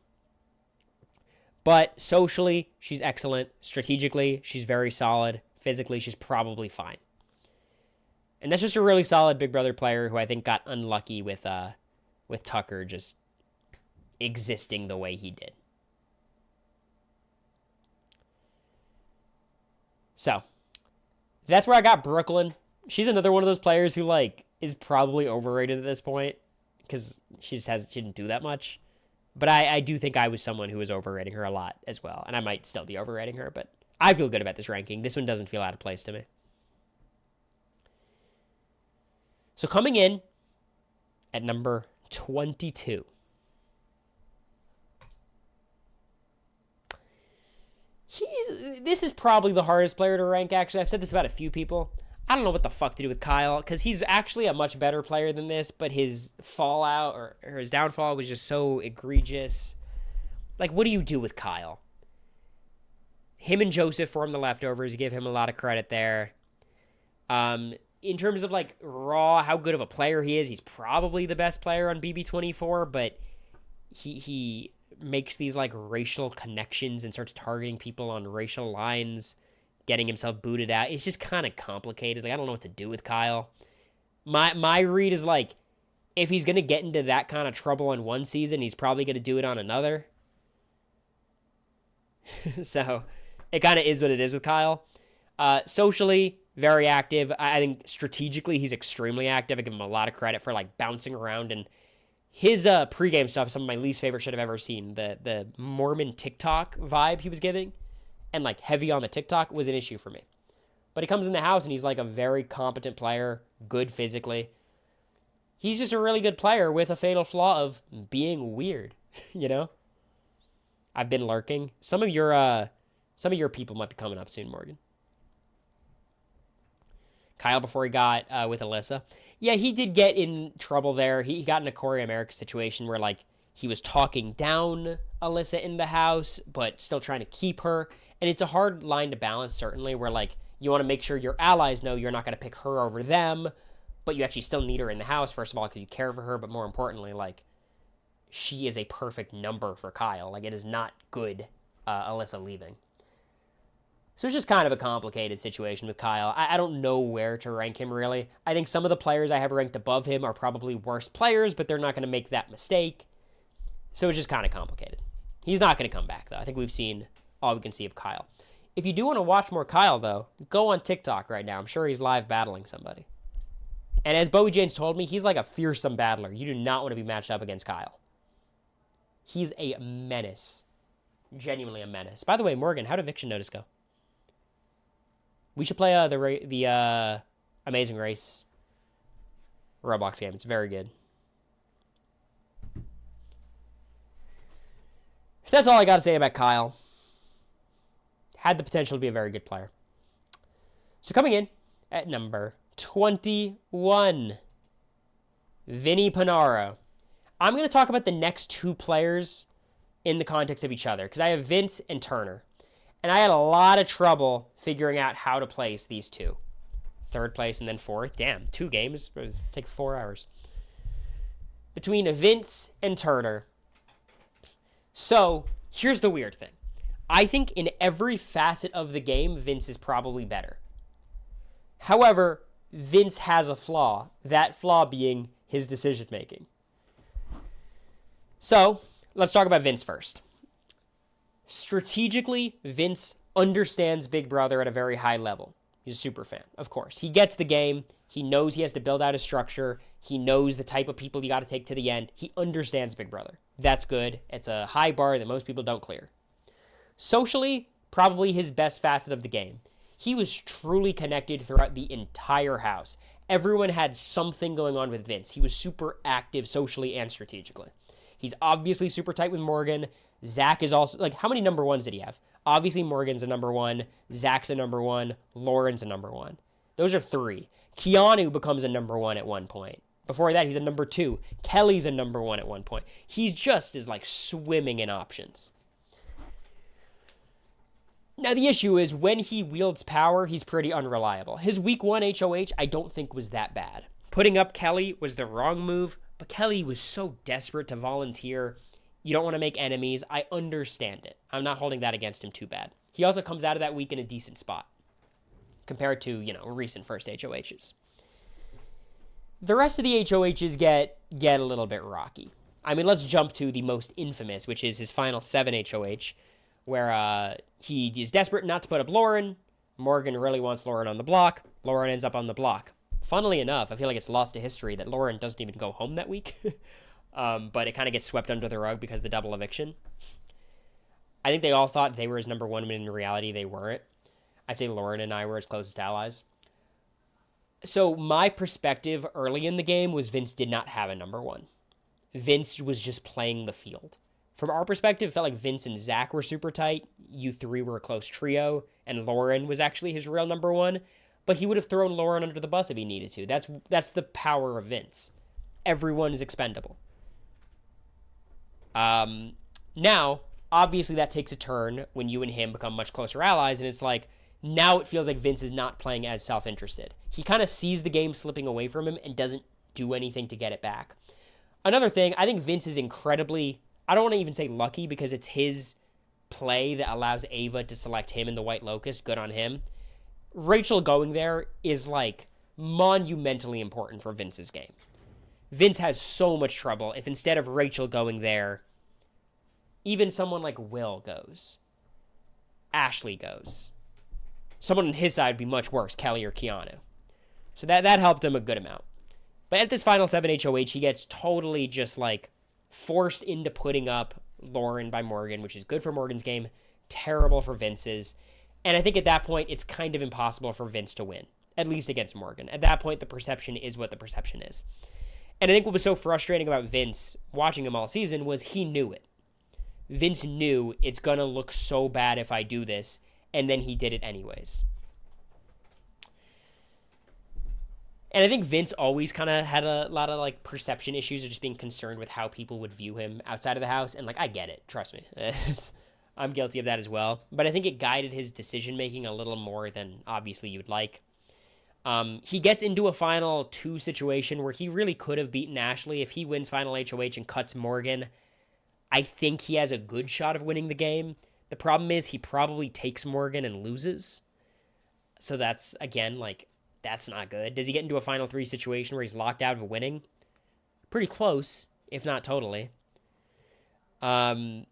But socially, she's excellent. Strategically, she's very solid. Physically, she's probably fine. And that's just a really solid Big Brother player who I think got unlucky with Tucker just existing the way he did. So, that's where I got Brooklyn. She's another one of those players who like is probably overrated at this point because she didn't do that much. But I do think I was someone who was overrating her a lot as well. And I might still be overrating her, but I feel good about this ranking. This one doesn't feel out of place to me. So coming in at number 22. This is probably the hardest player to rank, actually. I've said this about a few people. I don't know what the fuck to do with Kyle, because he's actually a much better player than this, but his fallout or his downfall was just so egregious. Like, what do you do with Kyle? Him and Joseph form the leftovers. You give him a lot of credit there. In terms of, like, raw, how good of a player he is, he's probably the best player on BB24, but he makes these, like, racial connections and starts targeting people on racial lines, getting himself booted out. It's just kind of complicated. Like, I don't know what to do with Kyle. My read is, like, if he's going to get into that kind of trouble in one season, he's probably going to do it on another. So, it kind of is what it is with Kyle. Socially, very active. I think strategically, he's extremely active. I give him a lot of credit for, like, bouncing around. And his pregame stuff is some of my least favorite shit I've ever seen. The Mormon TikTok vibe he was giving, and like heavy on the TikTok, was an issue for me. But he comes in the house and he's like a very competent player, good physically. He's just a really good player with a fatal flaw of being weird, you know? I've been lurking. Some of your people might be coming up soon, Morgan. Kyle before he got with Alyssa. Yeah, he did get in trouble there. He got in a Cory America situation where like he was talking down Alyssa in the house, but still trying to keep her. And it's a hard line to balance, certainly, where, like, you want to make sure your allies know you're not going to pick her over them, but you actually still need her in the house, first of all, because you care for her, but more importantly, like, she is a perfect number for Kyle. Like, it is not good, Alyssa leaving. So it's just kind of a complicated situation with Kyle. I don't know where to rank him, really. I think some of the players I have ranked above him are probably worse players, but they're not going to make that mistake. So it's just kind of complicated. He's not going to come back, though. I think we've seen all we can see of Kyle. If you do want to watch more Kyle, though, go on TikTok right now. I'm sure he's live battling somebody. And as Bowie James told me, he's like a fearsome battler. You do not want to be matched up against Kyle. He's a menace. Genuinely a menace. By the way, Morgan, how'd Eviction Notice go? We should play the Amazing Race Roblox game. It's very good. So that's all I got to say about Kyle. Had the potential to be a very good player. So coming in at number 21, Vinny Panaro. I'm going to talk about the next two players in the context of each other, because I have Vince and Turner. And I had a lot of trouble figuring out how to place these two. Third place and then fourth. Damn, 2 games. It would take 4 hours. Between Vince and Turner. So, here's the weird thing. I think in every facet of the game, Vince is probably better. However, Vince has a flaw, that flaw being his decision making. So, let's talk about Vince first. Strategically, Vince understands Big Brother at a very high level. He's a super fan, of course. He gets the game. He knows he has to build out a structure. He knows the type of people you got to take to the end. He understands Big Brother. That's good. It's a high bar that most people don't clear. Socially, probably his best facet of the game. He was truly connected throughout the entire house. Everyone had something going on with Vince. He was super active socially and strategically. He's obviously super tight with Morgan. Zach is also, like, how many number ones did he have? Obviously, Morgan's a number one. Zach's a number one. Lauren's a number one. Those are three. Keanu becomes a number one at one point. Before that, he's a number two. Kelly's a number one at one point. He just is, like, swimming in options. Now, the issue is when he wields power, he's pretty unreliable. His week one HOH, I don't think was that bad. Putting up Kelly was the wrong move, but Kelly was so desperate to volunteer. You don't want to make enemies. I understand it. I'm not holding that against him too bad. He also comes out of that week in a decent spot compared to, recent first HOHs. The rest of the HOHs get a little bit rocky. I mean, let's jump to the most infamous, which is his final 7 HOH, where he is desperate not to put up Lauren. Morgan really wants Lauren on the block. Lauren ends up on the block. Funnily enough, I feel like it's lost to history that Lauren doesn't even go home that week. But it kind of gets swept under the rug because of the double eviction. I think they all thought they were his number one, but in reality, they weren't. I'd say Lauren and I were his closest allies. So my perspective early in the game was Vince did not have a number one. Vince was just playing the field. From our perspective, it felt like Vince and Zach were super tight. You three were a close trio, and Lauren was actually his real number one. But he would have thrown Lauren under the bus if he needed to. That's the power of Vince. Everyone is expendable. Now, obviously that takes a turn when you and him become much closer allies, and it's like, now it feels like Vince is not playing as self-interested. He kind of sees the game slipping away from him and doesn't do anything to get it back. Another thing, I think Vince is incredibly, I don't want to even say lucky because it's his play that allows Ava to select him in the White Locust. Good on him. Rachel going there is like monumentally important for Vince's game. Vince has so much trouble if instead of Rachel going there, even someone like Will goes. Ashley goes. Someone on his side would be much worse, Kelly or Keanu. So that helped him a good amount. But at this final 7 HOH, he gets totally just like forced into putting up Lauren by Morgan, which is good for Morgan's game, terrible for Vince's. And I think at that point, it's kind of impossible for Vince to win, at least against Morgan. At that point, the perception is what the perception is. And I think what was so frustrating about Vince, watching him all season, was he knew it. Vince knew it's going to look so bad if I do this, and then he did it anyways. And I think Vince always kind of had a lot of like perception issues of just being concerned with how people would view him outside of the house. And like, I get it. Trust me. I'm guilty of that as well. But I think it guided his decision-making a little more than obviously you'd like. He gets into a final 2 situation where he really could have beaten Ashley. If he wins final HOH and cuts Morgan, I think he has a good shot of winning the game. The problem is he probably takes Morgan and loses. So that's, again, like, that's not good. Does he get into a final 3 situation where he's locked out of winning? Pretty close, if not totally. Vince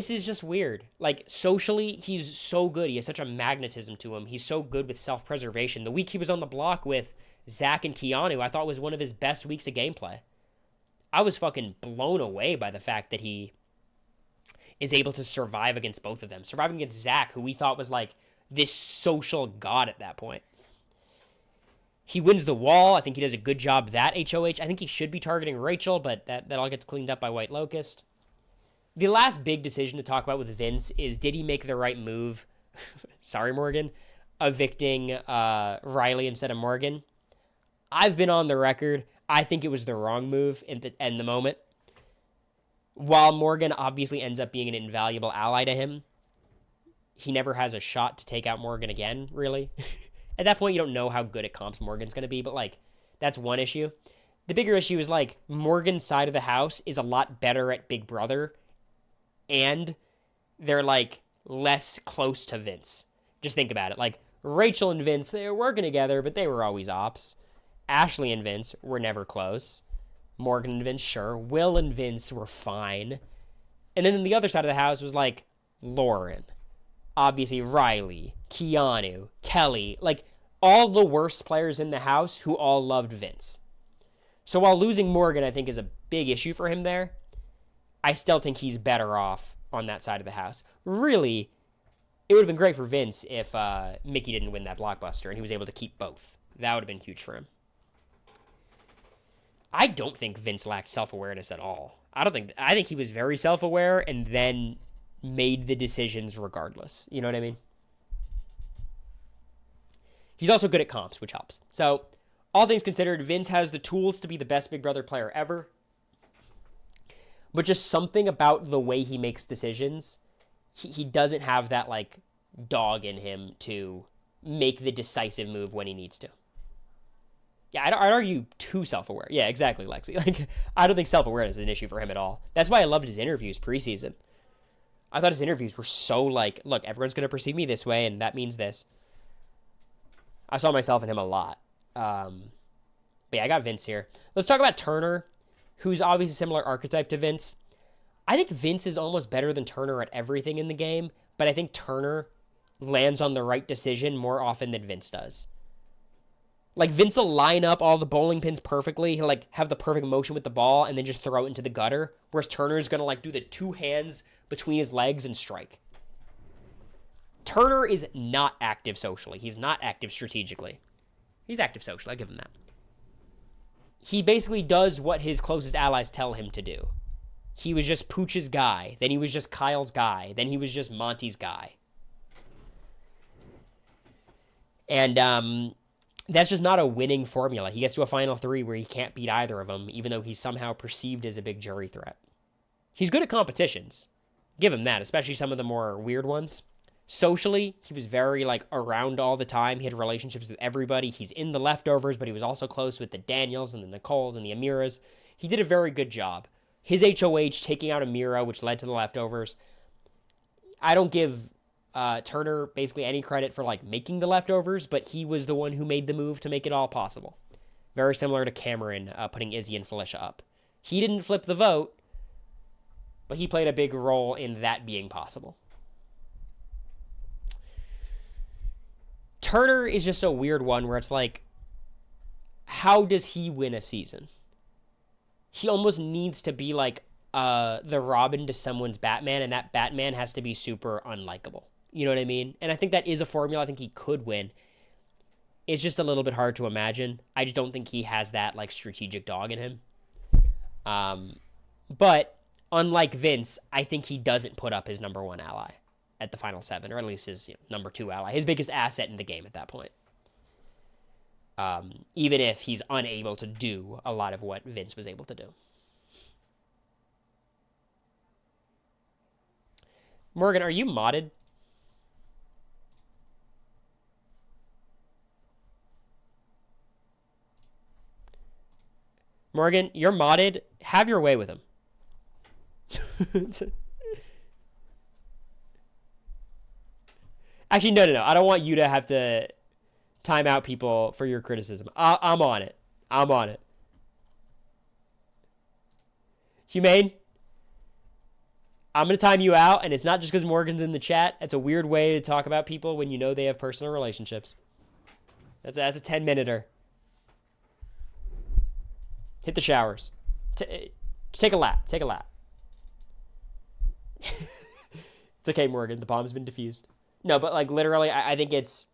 is just weird. Like, socially, he's so good. He has such a magnetism to him. He's so good with self-preservation. The week he was on the block with Zach and Keanu, I thought was one of his best weeks of gameplay. I was fucking blown away by the fact that he is able to survive against both of them. Surviving against Zach, who we thought was like this social god at that point. He wins the wall. I think he does a good job that HOH. I think he should be targeting Rachel, but that all gets cleaned up by White Locust. The last big decision to talk about with Vince is, did he make the right move? Sorry, Morgan. Evicting Riley instead of Morgan. I've been on the record. I think it was the wrong move in the moment. While Morgan obviously ends up being an invaluable ally to him, he never has a shot to take out Morgan again, really. At that point, you don't know how good at comps Morgan's going to be, but, like, that's one issue. The bigger issue is, like, Morgan's side of the house is a lot better at Big Brother, and they're, like, less close to Vince. Just think about it. Like, Rachel and Vince, they were working together, but they were always ops. Ashley and Vince were never close. Morgan and Vince, sure. Will and Vince were fine. And then the other side of the house was like Lauren, obviously Riley, Keanu, Kelly, like all the worst players in the house who all loved Vince. So while losing Morgan, I think, is a big issue for him there, I still think he's better off on that side of the house. Really, it would have been great for Vince if Mickey didn't win that blockbuster and he was able to keep both. That would have been huge for him. I don't think Vince lacked self-awareness at all. I think he was very self-aware and then made the decisions regardless. You know what I mean? He's also good at comps, which helps. So, all things considered, Vince has the tools to be the best Big Brother player ever. But just something about the way he makes decisions, he doesn't have that, like, dog in him to make the decisive move when he needs to. Yeah, I'd argue too self-aware. Yeah, exactly, Lexi. Like, I don't think self-awareness is an issue for him at all. That's why I loved his interviews preseason. I thought his interviews were so like, look, everyone's going to perceive me this way, and that means this. I saw myself in him a lot. But yeah, I got Vince here. Let's talk about Turner, who's obviously a similar archetype to Vince. I think Vince is almost better than Turner at everything in the game, but I think Turner lands on the right decision more often than Vince does. Like, Vince will line up all the bowling pins perfectly. He'll, like, have the perfect motion with the ball and then just throw it into the gutter. Whereas Turner's going to, like, do the two hands between his legs and strike. Turner is not active socially. He's not active strategically. He's active socially. I give him that. He basically does what his closest allies tell him to do. He was just Pooch's guy. Then he was just Kyle's guy. Then he was just Monty's guy. And, that's just not a winning formula. He gets to a final three where he can't beat either of them, even though he's somehow perceived as a big jury threat. He's good at competitions. Give him that, especially some of the more weird ones. Socially, he was very, like, around all the time. He had relationships with everybody. He's in the leftovers, but he was also close with the Daniels and the Nicoles and the Amiras. He did a very good job. His HOH taking out Amira, which led to the leftovers. I don't give Turner basically any credit for, like, making the leftovers, but he was the one who made the move to make it all possible. Very similar to Cameron putting Izzy and Felicia up. He didn't flip the vote, but he played a big role in that being possible. Turner is just a weird one where it's like, how does he win a season? He almost needs to be like the Robin to someone's Batman, and that Batman has to be super unlikable. You know what I mean? And I think that is a formula I think he could win. It's just a little bit hard to imagine. I just don't think he has that, like, strategic dog in him. But unlike Vince, I think he doesn't put up his number one ally at the final seven, or at least his number two ally, his biggest asset in the game at that point. Even if he's unable to do a lot of what Vince was able to do. Morgan, are you modded? Morgan, you're modded. Have your way with him. Actually, no. I don't want you to have to time out people for your criticism. I'm on it. Humane, I'm going to time you out, and it's not just because Morgan's in the chat. It's a weird way to talk about people when you know they have personal relationships. That's a 10-minuter. Hit the showers. Take a lap. It's okay, Morgan. The bomb's been defused. No, but, like, literally, I think it's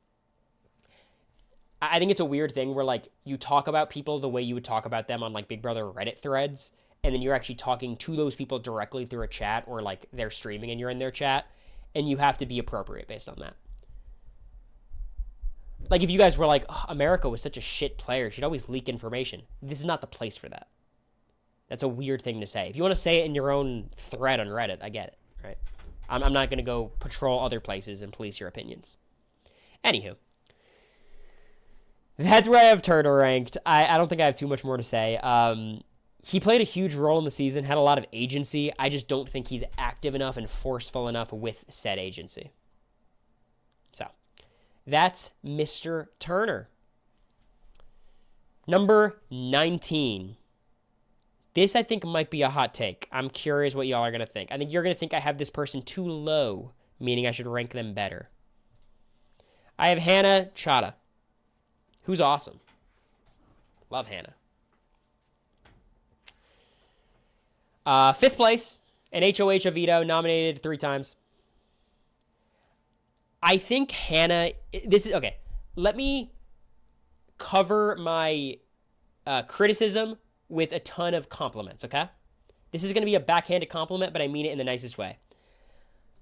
a weird thing where, like, you talk about people the way you would talk about them on, like, Big Brother Reddit threads, and then you're actually talking to those people directly through a chat, or, like, they're streaming and you're in their chat, and you have to be appropriate based on that. Like, if you guys were like, oh, America was such a shit player, she'd always leak information. This is not the place for that. That's a weird thing to say. If you want to say it in your own thread on Reddit, I get it, right? I'm not going to go patrol other places and police your opinions. Anywho. That's where I have Turner ranked. I don't think I have too much more to say. He played a huge role in the season, had a lot of agency. I just don't think he's active enough and forceful enough with said agency. So, That's Mr. Turner. Number 19. This, I think, might be a hot take. I'm curious what y'all are going to think. I think you're going to think I have this person too low, meaning I should rank them better. I have Hannah Chada, who's awesome. Love Hannah. Fifth place, an HOH of veto, nominated 3 times. I think Hannah, this is, okay, let me cover my criticism with a ton of compliments, okay? This is going to be a backhanded compliment, but I mean it in the nicest way.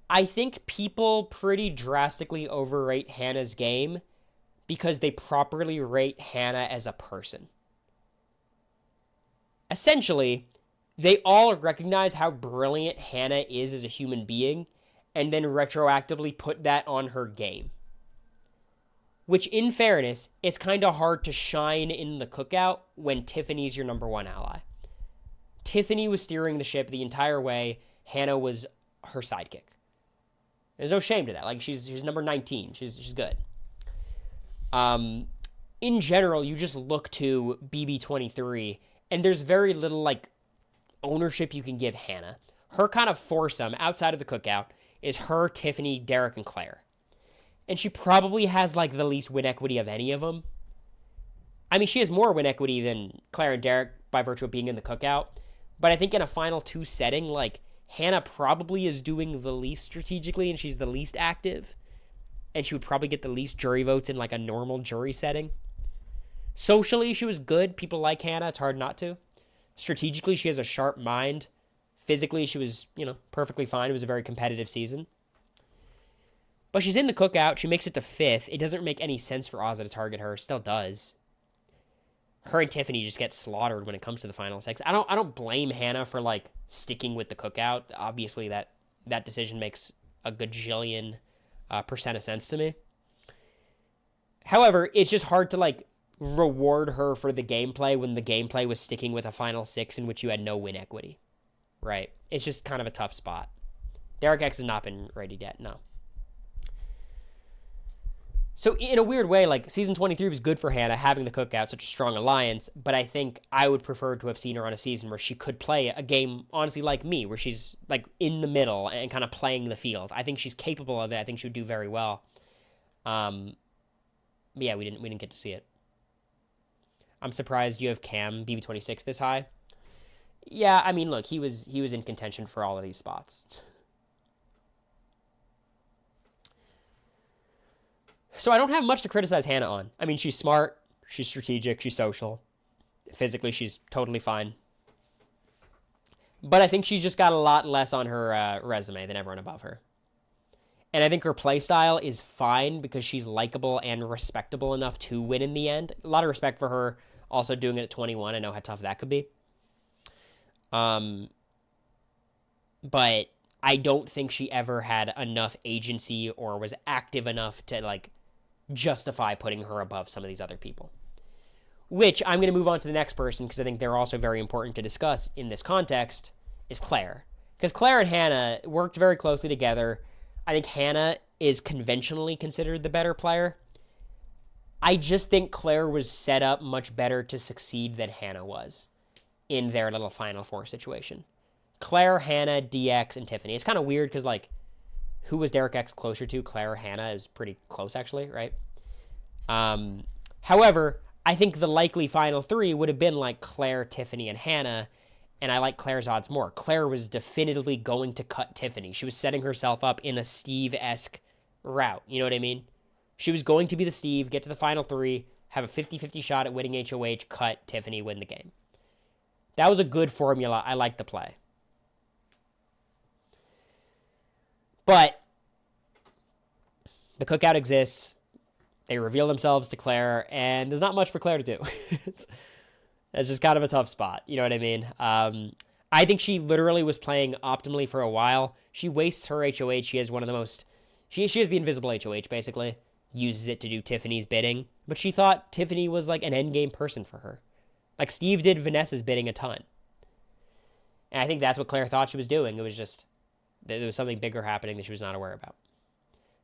I think people pretty drastically overrate Hannah's game because they properly rate Hannah as a person. Essentially, they all recognize how brilliant Hannah is as a human being and then retroactively put that on her game. Which, in fairness, it's kind of hard to shine in the cookout when Tiffany's your number 1 ally. Tiffany was steering the ship the entire way. Hannah was her sidekick. There's no shame to that. Like, she's number 19. She's good. In general, you just look to BB23, and there's very little, like, ownership you can give Hannah. Her kind of foursome outside of the cookout is her, Tiffany, Derek, and Claire. And she probably has, like, the least win equity of any of them. I mean, she has more win equity than Claire and Derek by virtue of being in the cookout. But I think in a final 2 setting, like, Hannah probably is doing the least strategically and she's the least active. And she would probably get the least jury votes in, like, a normal jury setting. Socially, she was good. People like Hannah. It's hard not to. Strategically, she has a sharp mind. Physically, she was, perfectly fine. It was a very competitive season. But she's in the cookout. She makes it to 5th. It doesn't make any sense for Ozzy to target her. Still does. Her and Tiffany just get slaughtered when it comes to the final 6. I don't blame Hannah for, like, sticking with the cookout. Obviously, that decision makes a gajillion percent of sense to me. However, it's just hard to, like, reward her for the gameplay when the gameplay was sticking with a final 6 in which you had no win equity. Right? It's just kind of a tough spot. Derek X has not been rated yet. No. So in a weird way, like, season 23 was good for Hannah having the cookout, such a strong alliance, but I think I would prefer to have seen her on a season where she could play a game, honestly, like me, where she's, like, in the middle and kind of playing the field. I think she's capable of it. I think she would do very well. But yeah, we didn't get to see it. I'm surprised you have Cam BB26 this high. Yeah, I mean, look, he was in contention for all of these spots. So I don't have much to criticize Hannah on. I mean, she's smart, she's strategic, she's social. Physically, she's totally fine. But I think she's just got a lot less on her resume than everyone above her. And I think her playstyle is fine because she's likable and respectable enough to win in the end. A lot of respect for her also doing it at 21. I know how tough that could be. But I don't think she ever had enough agency or was active enough to, like, justify putting her above some of these other people. Which, I'm going to move on to the next person because I think they're also very important to discuss in this context, is Claire. Because Claire and Hannah worked very closely together. I think Hannah is conventionally considered the better player. I just think Claire was set up much better to succeed than Hannah was in their little Final Four situation. Claire, Hannah, DX, and Tiffany. It's kind of weird because, like, who was Derek X closer to? Claire or Hannah is pretty close, actually, right? However, I think the likely final 3 would have been, like, Claire, Tiffany, and Hannah, and I like Claire's odds more. Claire was definitively going to cut Tiffany. She was setting herself up in a Steve-esque route. You know what I mean? She was going to be the Steve, get to the final 3, have a 50-50 shot at winning HOH, cut Tiffany, win the game. That was a good formula. I like the play. But the cookout exists. They reveal themselves to Claire, and there's not much for Claire to do. That's just kind of a tough spot. You know what I mean? I think she literally was playing optimally for a while. She wastes her HOH. She has one of the most... She has the invisible HOH, basically. Uses it to do Tiffany's bidding. But she thought Tiffany was, like, an endgame person for her. Like, Steve did Vanessa's bidding a ton. And I think that's what Claire thought she was doing. It was just... There was something bigger happening that she was not aware about.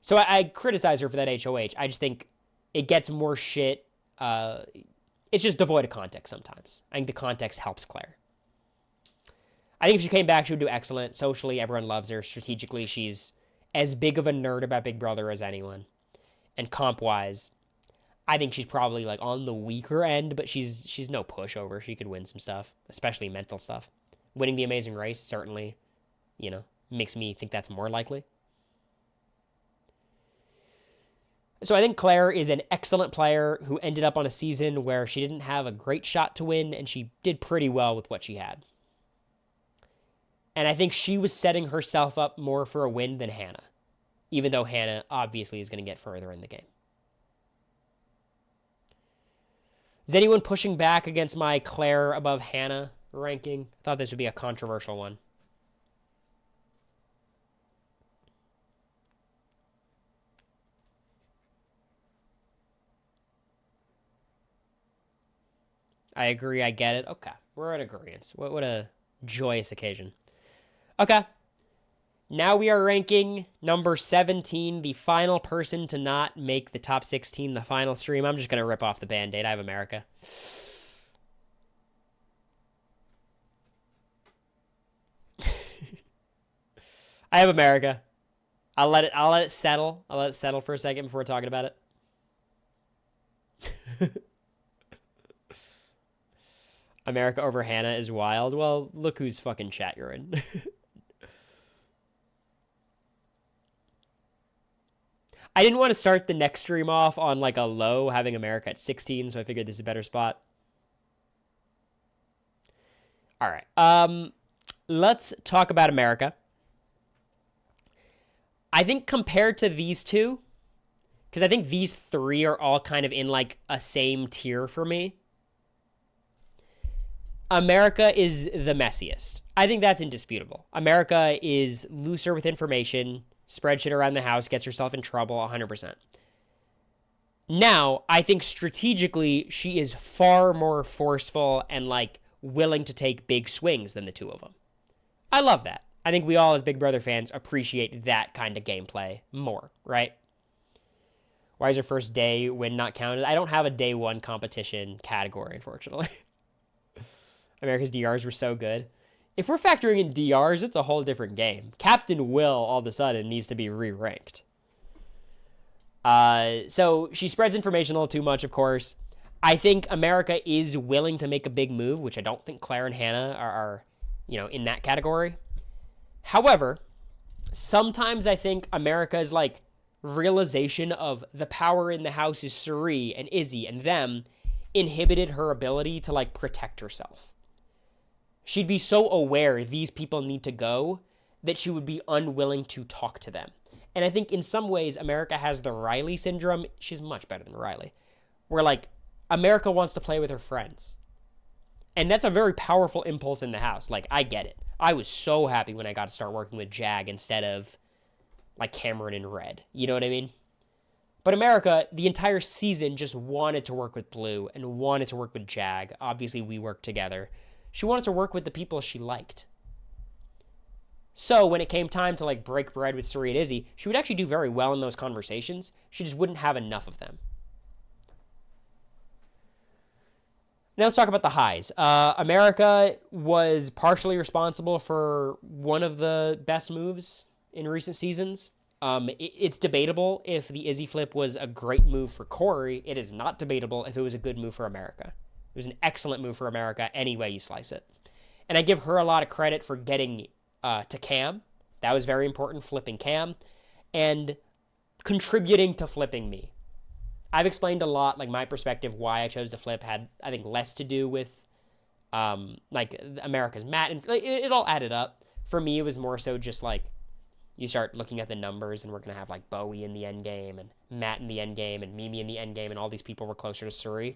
So I criticize her for that HOH. I just think it gets more shit. It's just devoid of context sometimes. I think the context helps Claire. I think if she came back, she would do excellent. Socially, everyone loves her. Strategically, she's as big of a nerd about Big Brother as anyone. And comp-wise, I think she's probably like on the weaker end, but she's no pushover. She could win some stuff, especially mental stuff. Winning the Amazing Race certainly, makes me think that's more likely. So I think Claire is an excellent player who ended up on a season where she didn't have a great shot to win, and she did pretty well with what she had. And I think she was setting herself up more for a win than Hannah, even though Hannah obviously is going to get further in the game. Is anyone pushing back against my Claire above Hannah ranking? I thought this would be a controversial one. I agree. I get it. Okay. We're in agreement. What a joyous occasion. Okay. Now we are ranking number 17, the final person to not make the top 16, the final stream. I'm just going to rip off the Band-Aid. I have America. I have America. I'll let it settle. I'll let it settle for a second before talking about it. America over Hannah is wild. Well, look whose fucking chat you're in. I didn't want to start the next stream off on like a low, having America at 16, so I figured this is a better spot. All right. Let's talk about America. I think compared to these two, because I think these three are all kind of in like a same tier for me, America is the messiest. I think that's indisputable. America is looser with information, spread shit around the house, gets herself in trouble 100%. Now, I think strategically, she is far more forceful and like willing to take big swings than the two of them. I love that. I think we all as Big Brother fans appreciate that kind of gameplay more, right? Why is her first day win not counted? I don't have a day one competition category, unfortunately. America's DRs were so good. If we're factoring in DRs, it's a whole different game. Captain Will, all of a sudden, needs to be re-ranked. So she spreads information a little too much, of course. I think America is willing to make a big move, which I don't think Claire and Hannah are in that category. However, sometimes I think America's like realization of the power in the house is Suri and Izzy and them inhibited her ability to like protect herself. She'd be so aware these people need to go that she would be unwilling to talk to them. And I think in some ways, America has the Riley syndrome. She's much better than Riley. Where like, America wants to play with her friends. And that's a very powerful impulse in the house. Like, I get it. I was so happy when I got to start working with Jag instead of like Cameron and Red. You know what I mean? But America, the entire season, just wanted to work with Blue and wanted to work with Jag. Obviously, we worked together. She wanted to work with the people she liked. So when it came time to like break bread with Suri and Izzy, she would actually do very well in those conversations. She just wouldn't have enough of them. Now let's talk about the highs. America was partially responsible for one of the best moves in recent seasons. It's debatable if the Izzy flip was a great move for Cory. It is not debatable if it was a good move for America. It was an excellent move for America any way you slice it. And I give her a lot of credit for getting to Cam. That was very important, flipping Cam. And contributing to flipping me. I've explained a lot, like my perspective, why I chose to flip had, I think, less to do with like America's Matt. And it all added up. For me, it was more so just like, you start looking at the numbers and we're going to have like Bowie in the end game and Matt in the end game and Mimi in the end game and all these people were closer to Suri.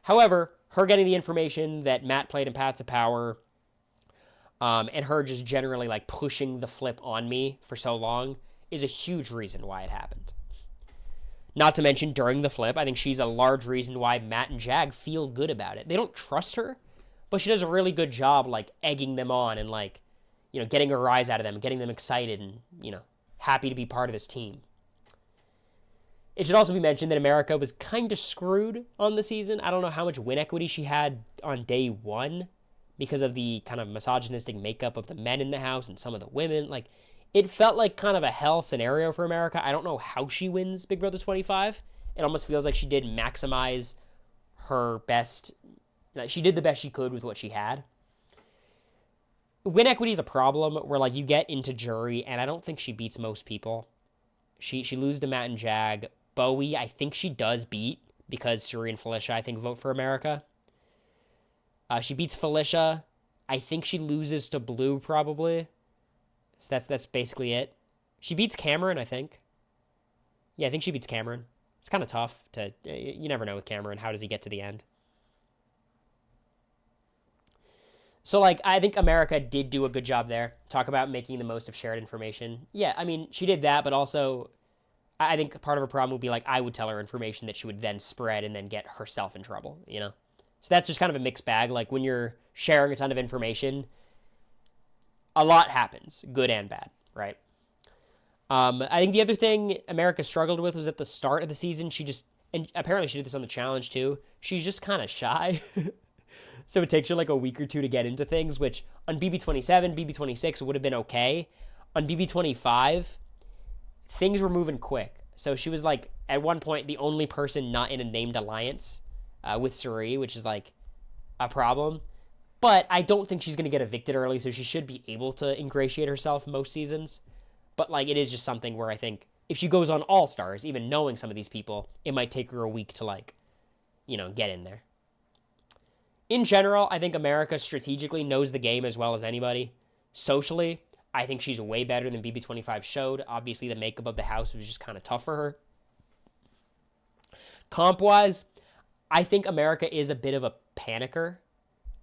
However, her getting the information that Matt played in Paths of Power and her just generally like pushing the flip on me for so long is a huge reason why it happened. Not to mention during the flip, I think she's a large reason why Matt and Jag feel good about it. They don't trust her, but she does a really good job like egging them on and like, getting a rise out of them, getting them excited and, happy to be part of this team. It should also be mentioned that America was kind of screwed on the season. I don't know how much win equity she had on day one because of the kind of misogynistic makeup of the men in the house and some of the women. Like, it felt like kind of a hell scenario for America. I don't know how she wins Big Brother 25. It almost feels like she did maximize her best. She did the best she could with what she had. Win equity is a problem where, like, you get into jury, and I don't think she beats most people. She loses to Matt and Jag. Bowie, I think she does beat because Suri and Felicia, I think, vote for America. She beats Felicia. I think she loses to Blue, probably. So that's basically it. She beats Cameron, I think. Yeah, I think she beats Cameron. It's kind of tough to... You never know with Cameron. How does he get to the end? So, like, I think America did do a good job there. Talk about making the most of shared information. Yeah, I mean, she did that, but also... I think part of her problem would be, like, I would tell her information that she would then spread and then get herself in trouble, you know? So that's just kind of a mixed bag. Like, when you're sharing a ton of information, a lot happens, good and bad, right? I think the other thing America struggled with was at the start of the season, she just, and apparently she did this on the challenge too, she's just kind of shy. So it takes her like a week or two to get into things, which on BB27, BB26 would have been okay. On BB25, things were moving quick. So she was like, at one point, the only person not in a named alliance with Suri, which is like a problem. But I don't think she's going to get evicted early, so she should be able to ingratiate herself most seasons. But like, it is just something where I think if she goes on All Stars, even knowing some of these people, it might take her a week to like, you know, get in there. In general, I think America strategically knows the game as well as anybody. Socially, I think she's way better than BB25 showed. Obviously, the makeup of the house was just kind of tough for her. Comp-wise, I think America is a bit of a panicker.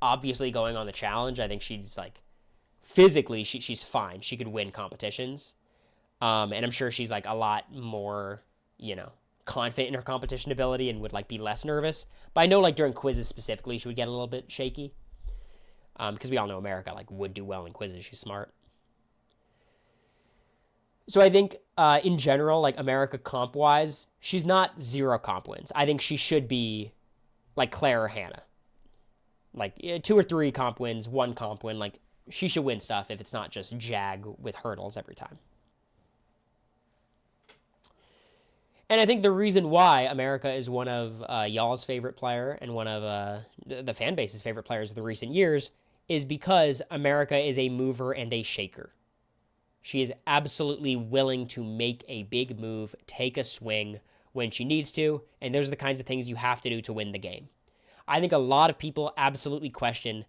Obviously, going on the challenge, I think she's like, physically, she's fine. She could win competitions. And I'm sure she's like a lot more, you know, confident in her competition ability and would like be less nervous. But I know like during quizzes specifically, she would get a little bit shaky. Because we all know America like would do well in quizzes. She's smart. So I think in general, like America comp wise, she's not 0 comp wins. I think she should be like Claire or Hannah. Like 2 or 3 comp wins, 1 comp win. Like she should win stuff if it's not just Jag with hurdles every time. And I think the reason why America is one of y'all's favorite player and one of the fan base's favorite players of the recent years is because America is a mover and a shaker. She is absolutely willing to make a big move, take a swing when she needs to, and those are the kinds of things you have to do to win the game. I think a lot of people absolutely question,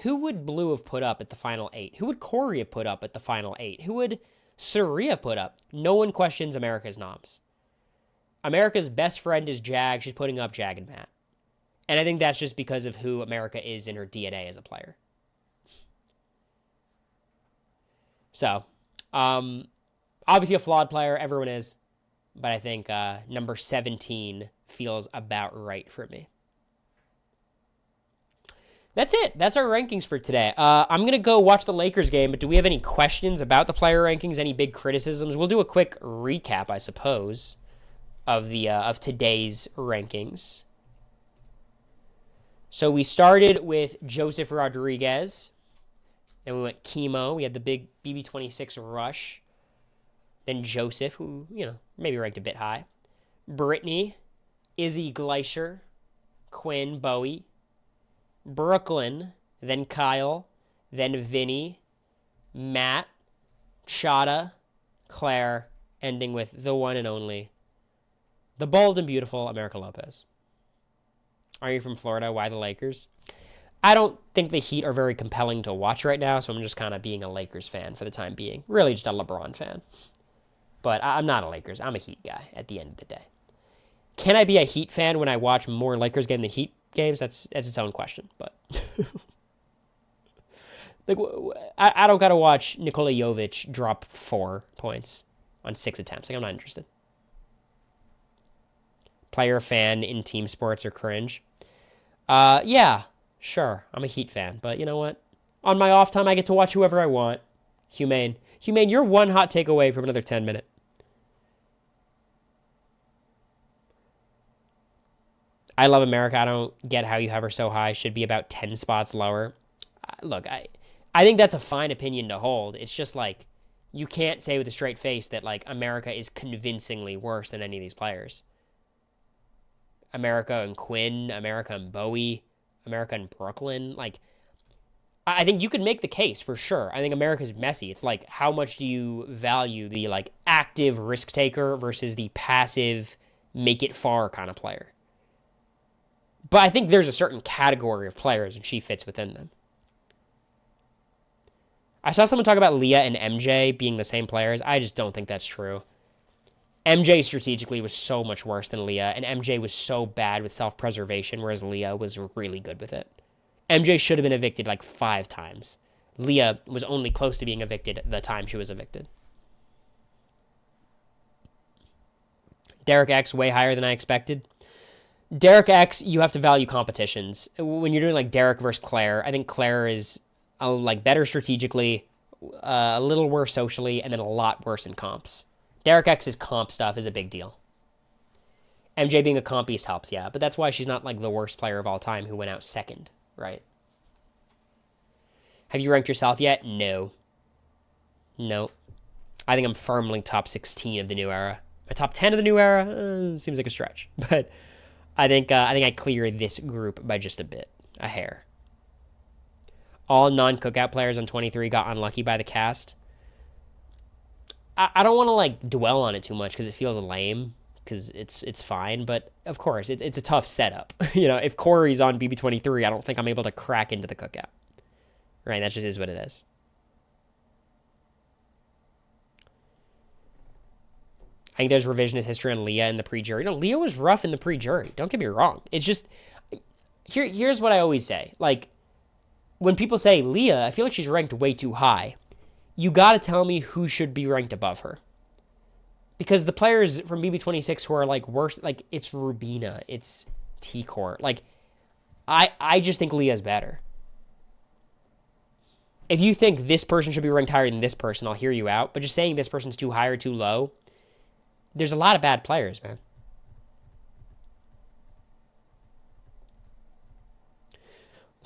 who would Blue have put up at the final 8? Who would Cory have put up at the final 8? Who would Surya put up? No one questions America's noms. America's best friend is Jag. She's putting up Jag and Matt. And I think that's just because of who America is in her DNA as a player. So, obviously a flawed player. Everyone is. But I think number 17 feels about right for me. That's it. That's our rankings for today. I'm going to go watch the Lakers game, but do we have any questions about the player rankings? Any big criticisms? We'll do a quick recap, I suppose, of today's rankings. So we started with Joseph Rodriguez. Then we went Chemo. We had the big BB26 Rush. Then Joseph, who, you know, maybe ranked a bit high. Brittany, Izzy Gleicher, Quinn, Bowie, Brooklyn, then Kyle, then Vinny, Matt, Chada, Claire, ending with the one and only, the bold and beautiful America Lopez. Are you from Florida? Why the Lakers? I don't think the Heat are very compelling to watch right now, so I'm just kind of being a Lakers fan for the time being. Really just a LeBron fan. But I'm not a Lakers. I'm a Heat guy at the end of the day. Can I be a Heat fan when I watch more Lakers games than Heat games? That's its own question. But like, I don't got to watch Nikola Jovic drop 4 points on 6 attempts. Like, I'm not interested. Player fan in team sports or cringe? Yeah, sure. I'm a Heat fan. But you know what? On my off time, I get to watch whoever I want. Humane, you're one hot take away from another 10-minute. I love America. I don't get how you have her so high. Should be about 10 spots lower. Look, I think that's a fine opinion to hold. It's just like you can't say with a straight face that like America is convincingly worse than any of these players. America and Quinn, America and Bowie, America and Brooklyn. Like, I think you could make the case for sure. I think America's messy. It's like, how much do you value the like active risk taker versus the passive make it far kind of player? But I think there's a certain category of players and she fits within them. I saw someone talk about Leah and MJ being the same players. I just don't think that's true. MJ strategically was so much worse than Leah, and MJ was so bad with self-preservation, whereas Leah was really good with it. MJ should have been evicted like 5 times. Leah was only close to being evicted the time she was evicted. Derek X, way higher than I expected. Derek X, you have to value competitions. When you're doing like Derek versus Claire, I think Claire is like better strategically, a little worse socially, and then a lot worse in comps. Derek X's comp stuff is a big deal. MJ being a comp beast helps, yeah, but that's why she's not like the worst player of all time who went out second, right? Have you ranked yourself yet? No. I think I'm firmly top 16 of the new era. My top 10 of the new era seems like a stretch, but I think I clear this group by just a bit, a hair. All non-cookout players on 23 got unlucky by the cast. I don't want to like dwell on it too much because it feels lame because it's fine, but of course it's a tough setup. You know, if Cory's on BB23, I don't think I'm able to crack into the cookout. Right, that just is what it is. I think there's revisionist history on Leah in the pre-jury. No, Leah was rough in the pre-jury. Don't get me wrong. It's just here's what I always say. Like when people say Leah, I feel like she's ranked way too high. You got to tell me who should be ranked above her. Because the players from BB26 who are like worse, like it's Rubina, it's T-Core. Like I just think Leah's better. If you think this person should be ranked higher than this person, I'll hear you out. But just saying this person's too high or too low, there's a lot of bad players, man.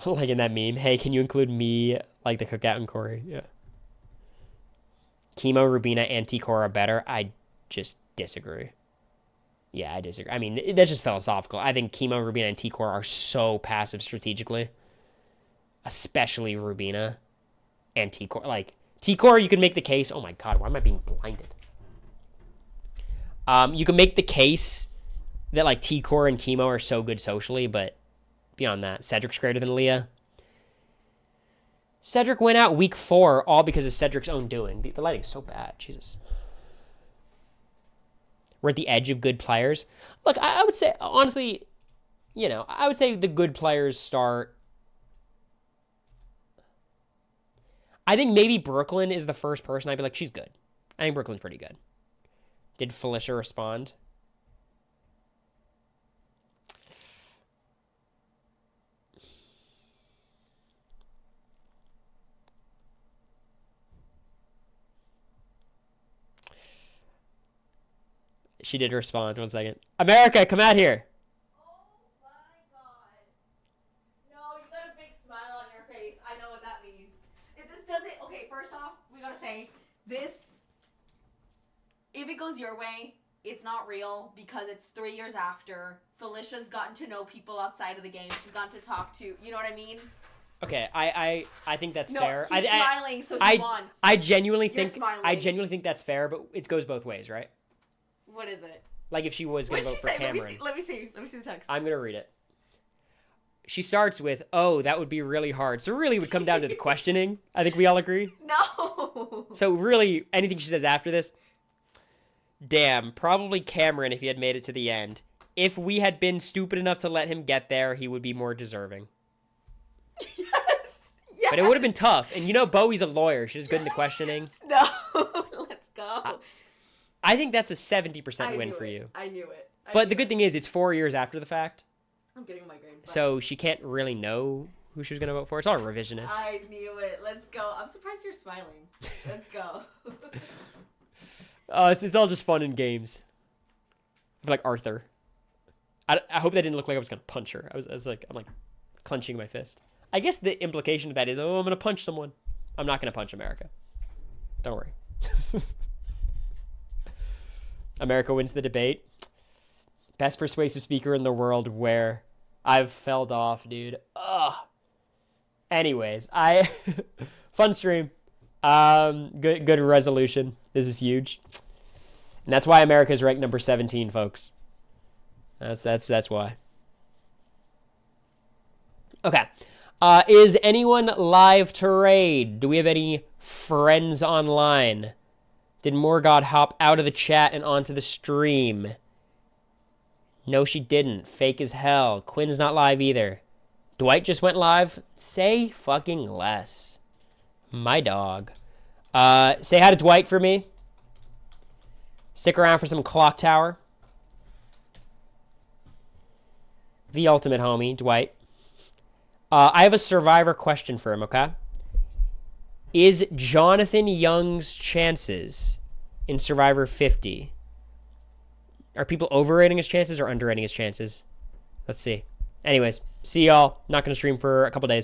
Like in that meme, hey, can you include me like the cookout and Cory? Yeah. Chemo, Rubina, and T-Core are better. I just disagree. Yeah, I disagree. I mean, that's just philosophical. I think Chemo, Rubina, and T-Core are so passive strategically. Especially Rubina and T-Core. Like, T-Core, you can make the case. Oh my god, why am I being blinded? You can make the case that, like, T-Core and Chemo are so good socially, but beyond that, Cedric's greater than Leah. Cedric went out week 4 all because of Cedric's own doing. The lighting's so bad. Jesus. We're at the edge of good players. Look, I would say, honestly, you know, I would say the good players start. I think maybe Brooklyn is the first person I'd be like, she's good. I think Brooklyn's pretty good. Did Felicia respond? She did respond. 1 second. America, come out here. Oh my god. No, you got a big smile on your face. I know what that means. If this doesn't... Okay, first off, we gotta say, this... If it goes your way, it's not real because it's 3 years after. Felicia's gotten to know people outside of the game. She's gotten to talk to... You know what I mean? Okay, I think that's fair. He's smiling, so he won. I genuinely think that's fair, but it goes both ways, right? What is it? Like if she was going to vote for Cameron. Let me see the text. I'm going to read it. She starts with, oh, that would be really hard. So really it would come down to the questioning. I think we all agree. No. So really, anything she says after this, damn, probably Cameron if he had made it to the end. If we had been stupid enough to let him get there, he would be more deserving. Yes. But it would have been tough. And you know Bowie's a lawyer. She's good in the questioning. No. Let's go. I think that's a 70% win for you. I knew it. But the good thing is it's 4 years after the fact. I'm getting my grade. So she can't really know who she was going to vote for. It's all revisionist. I knew it. Let's go. I'm surprised you're smiling. Let's go. It's all just fun and games. I feel like Arthur. I hope that didn't look like I was gonna punch her. I'm like clenching my fist. I guess the implication of that is, oh, I'm gonna punch someone. I'm not gonna punch America. Don't worry. America wins the debate. Best persuasive speaker in the world. Where I've felled off, dude. Ugh. Anyways, fun stream. Good resolution. This is huge, and that's why America is ranked number 17, folks. That's why. Okay. Is anyone live to raid? Do we have any friends online? Did Morgod hop out of the chat and onto the stream? No, she didn't. Fake as hell. Quinn's not live either. Dwight just went live. Say fucking less. My dog. Say hi to Dwight for me. Stick around for some Clock Tower. The ultimate homie, Dwight. I have a Survivor question for him, okay? Is Jonathan Young's chances in Survivor 50? Are people overrating his chances or underrating his chances? Let's see. Anyways, see y'all. Not going to stream for a couple days.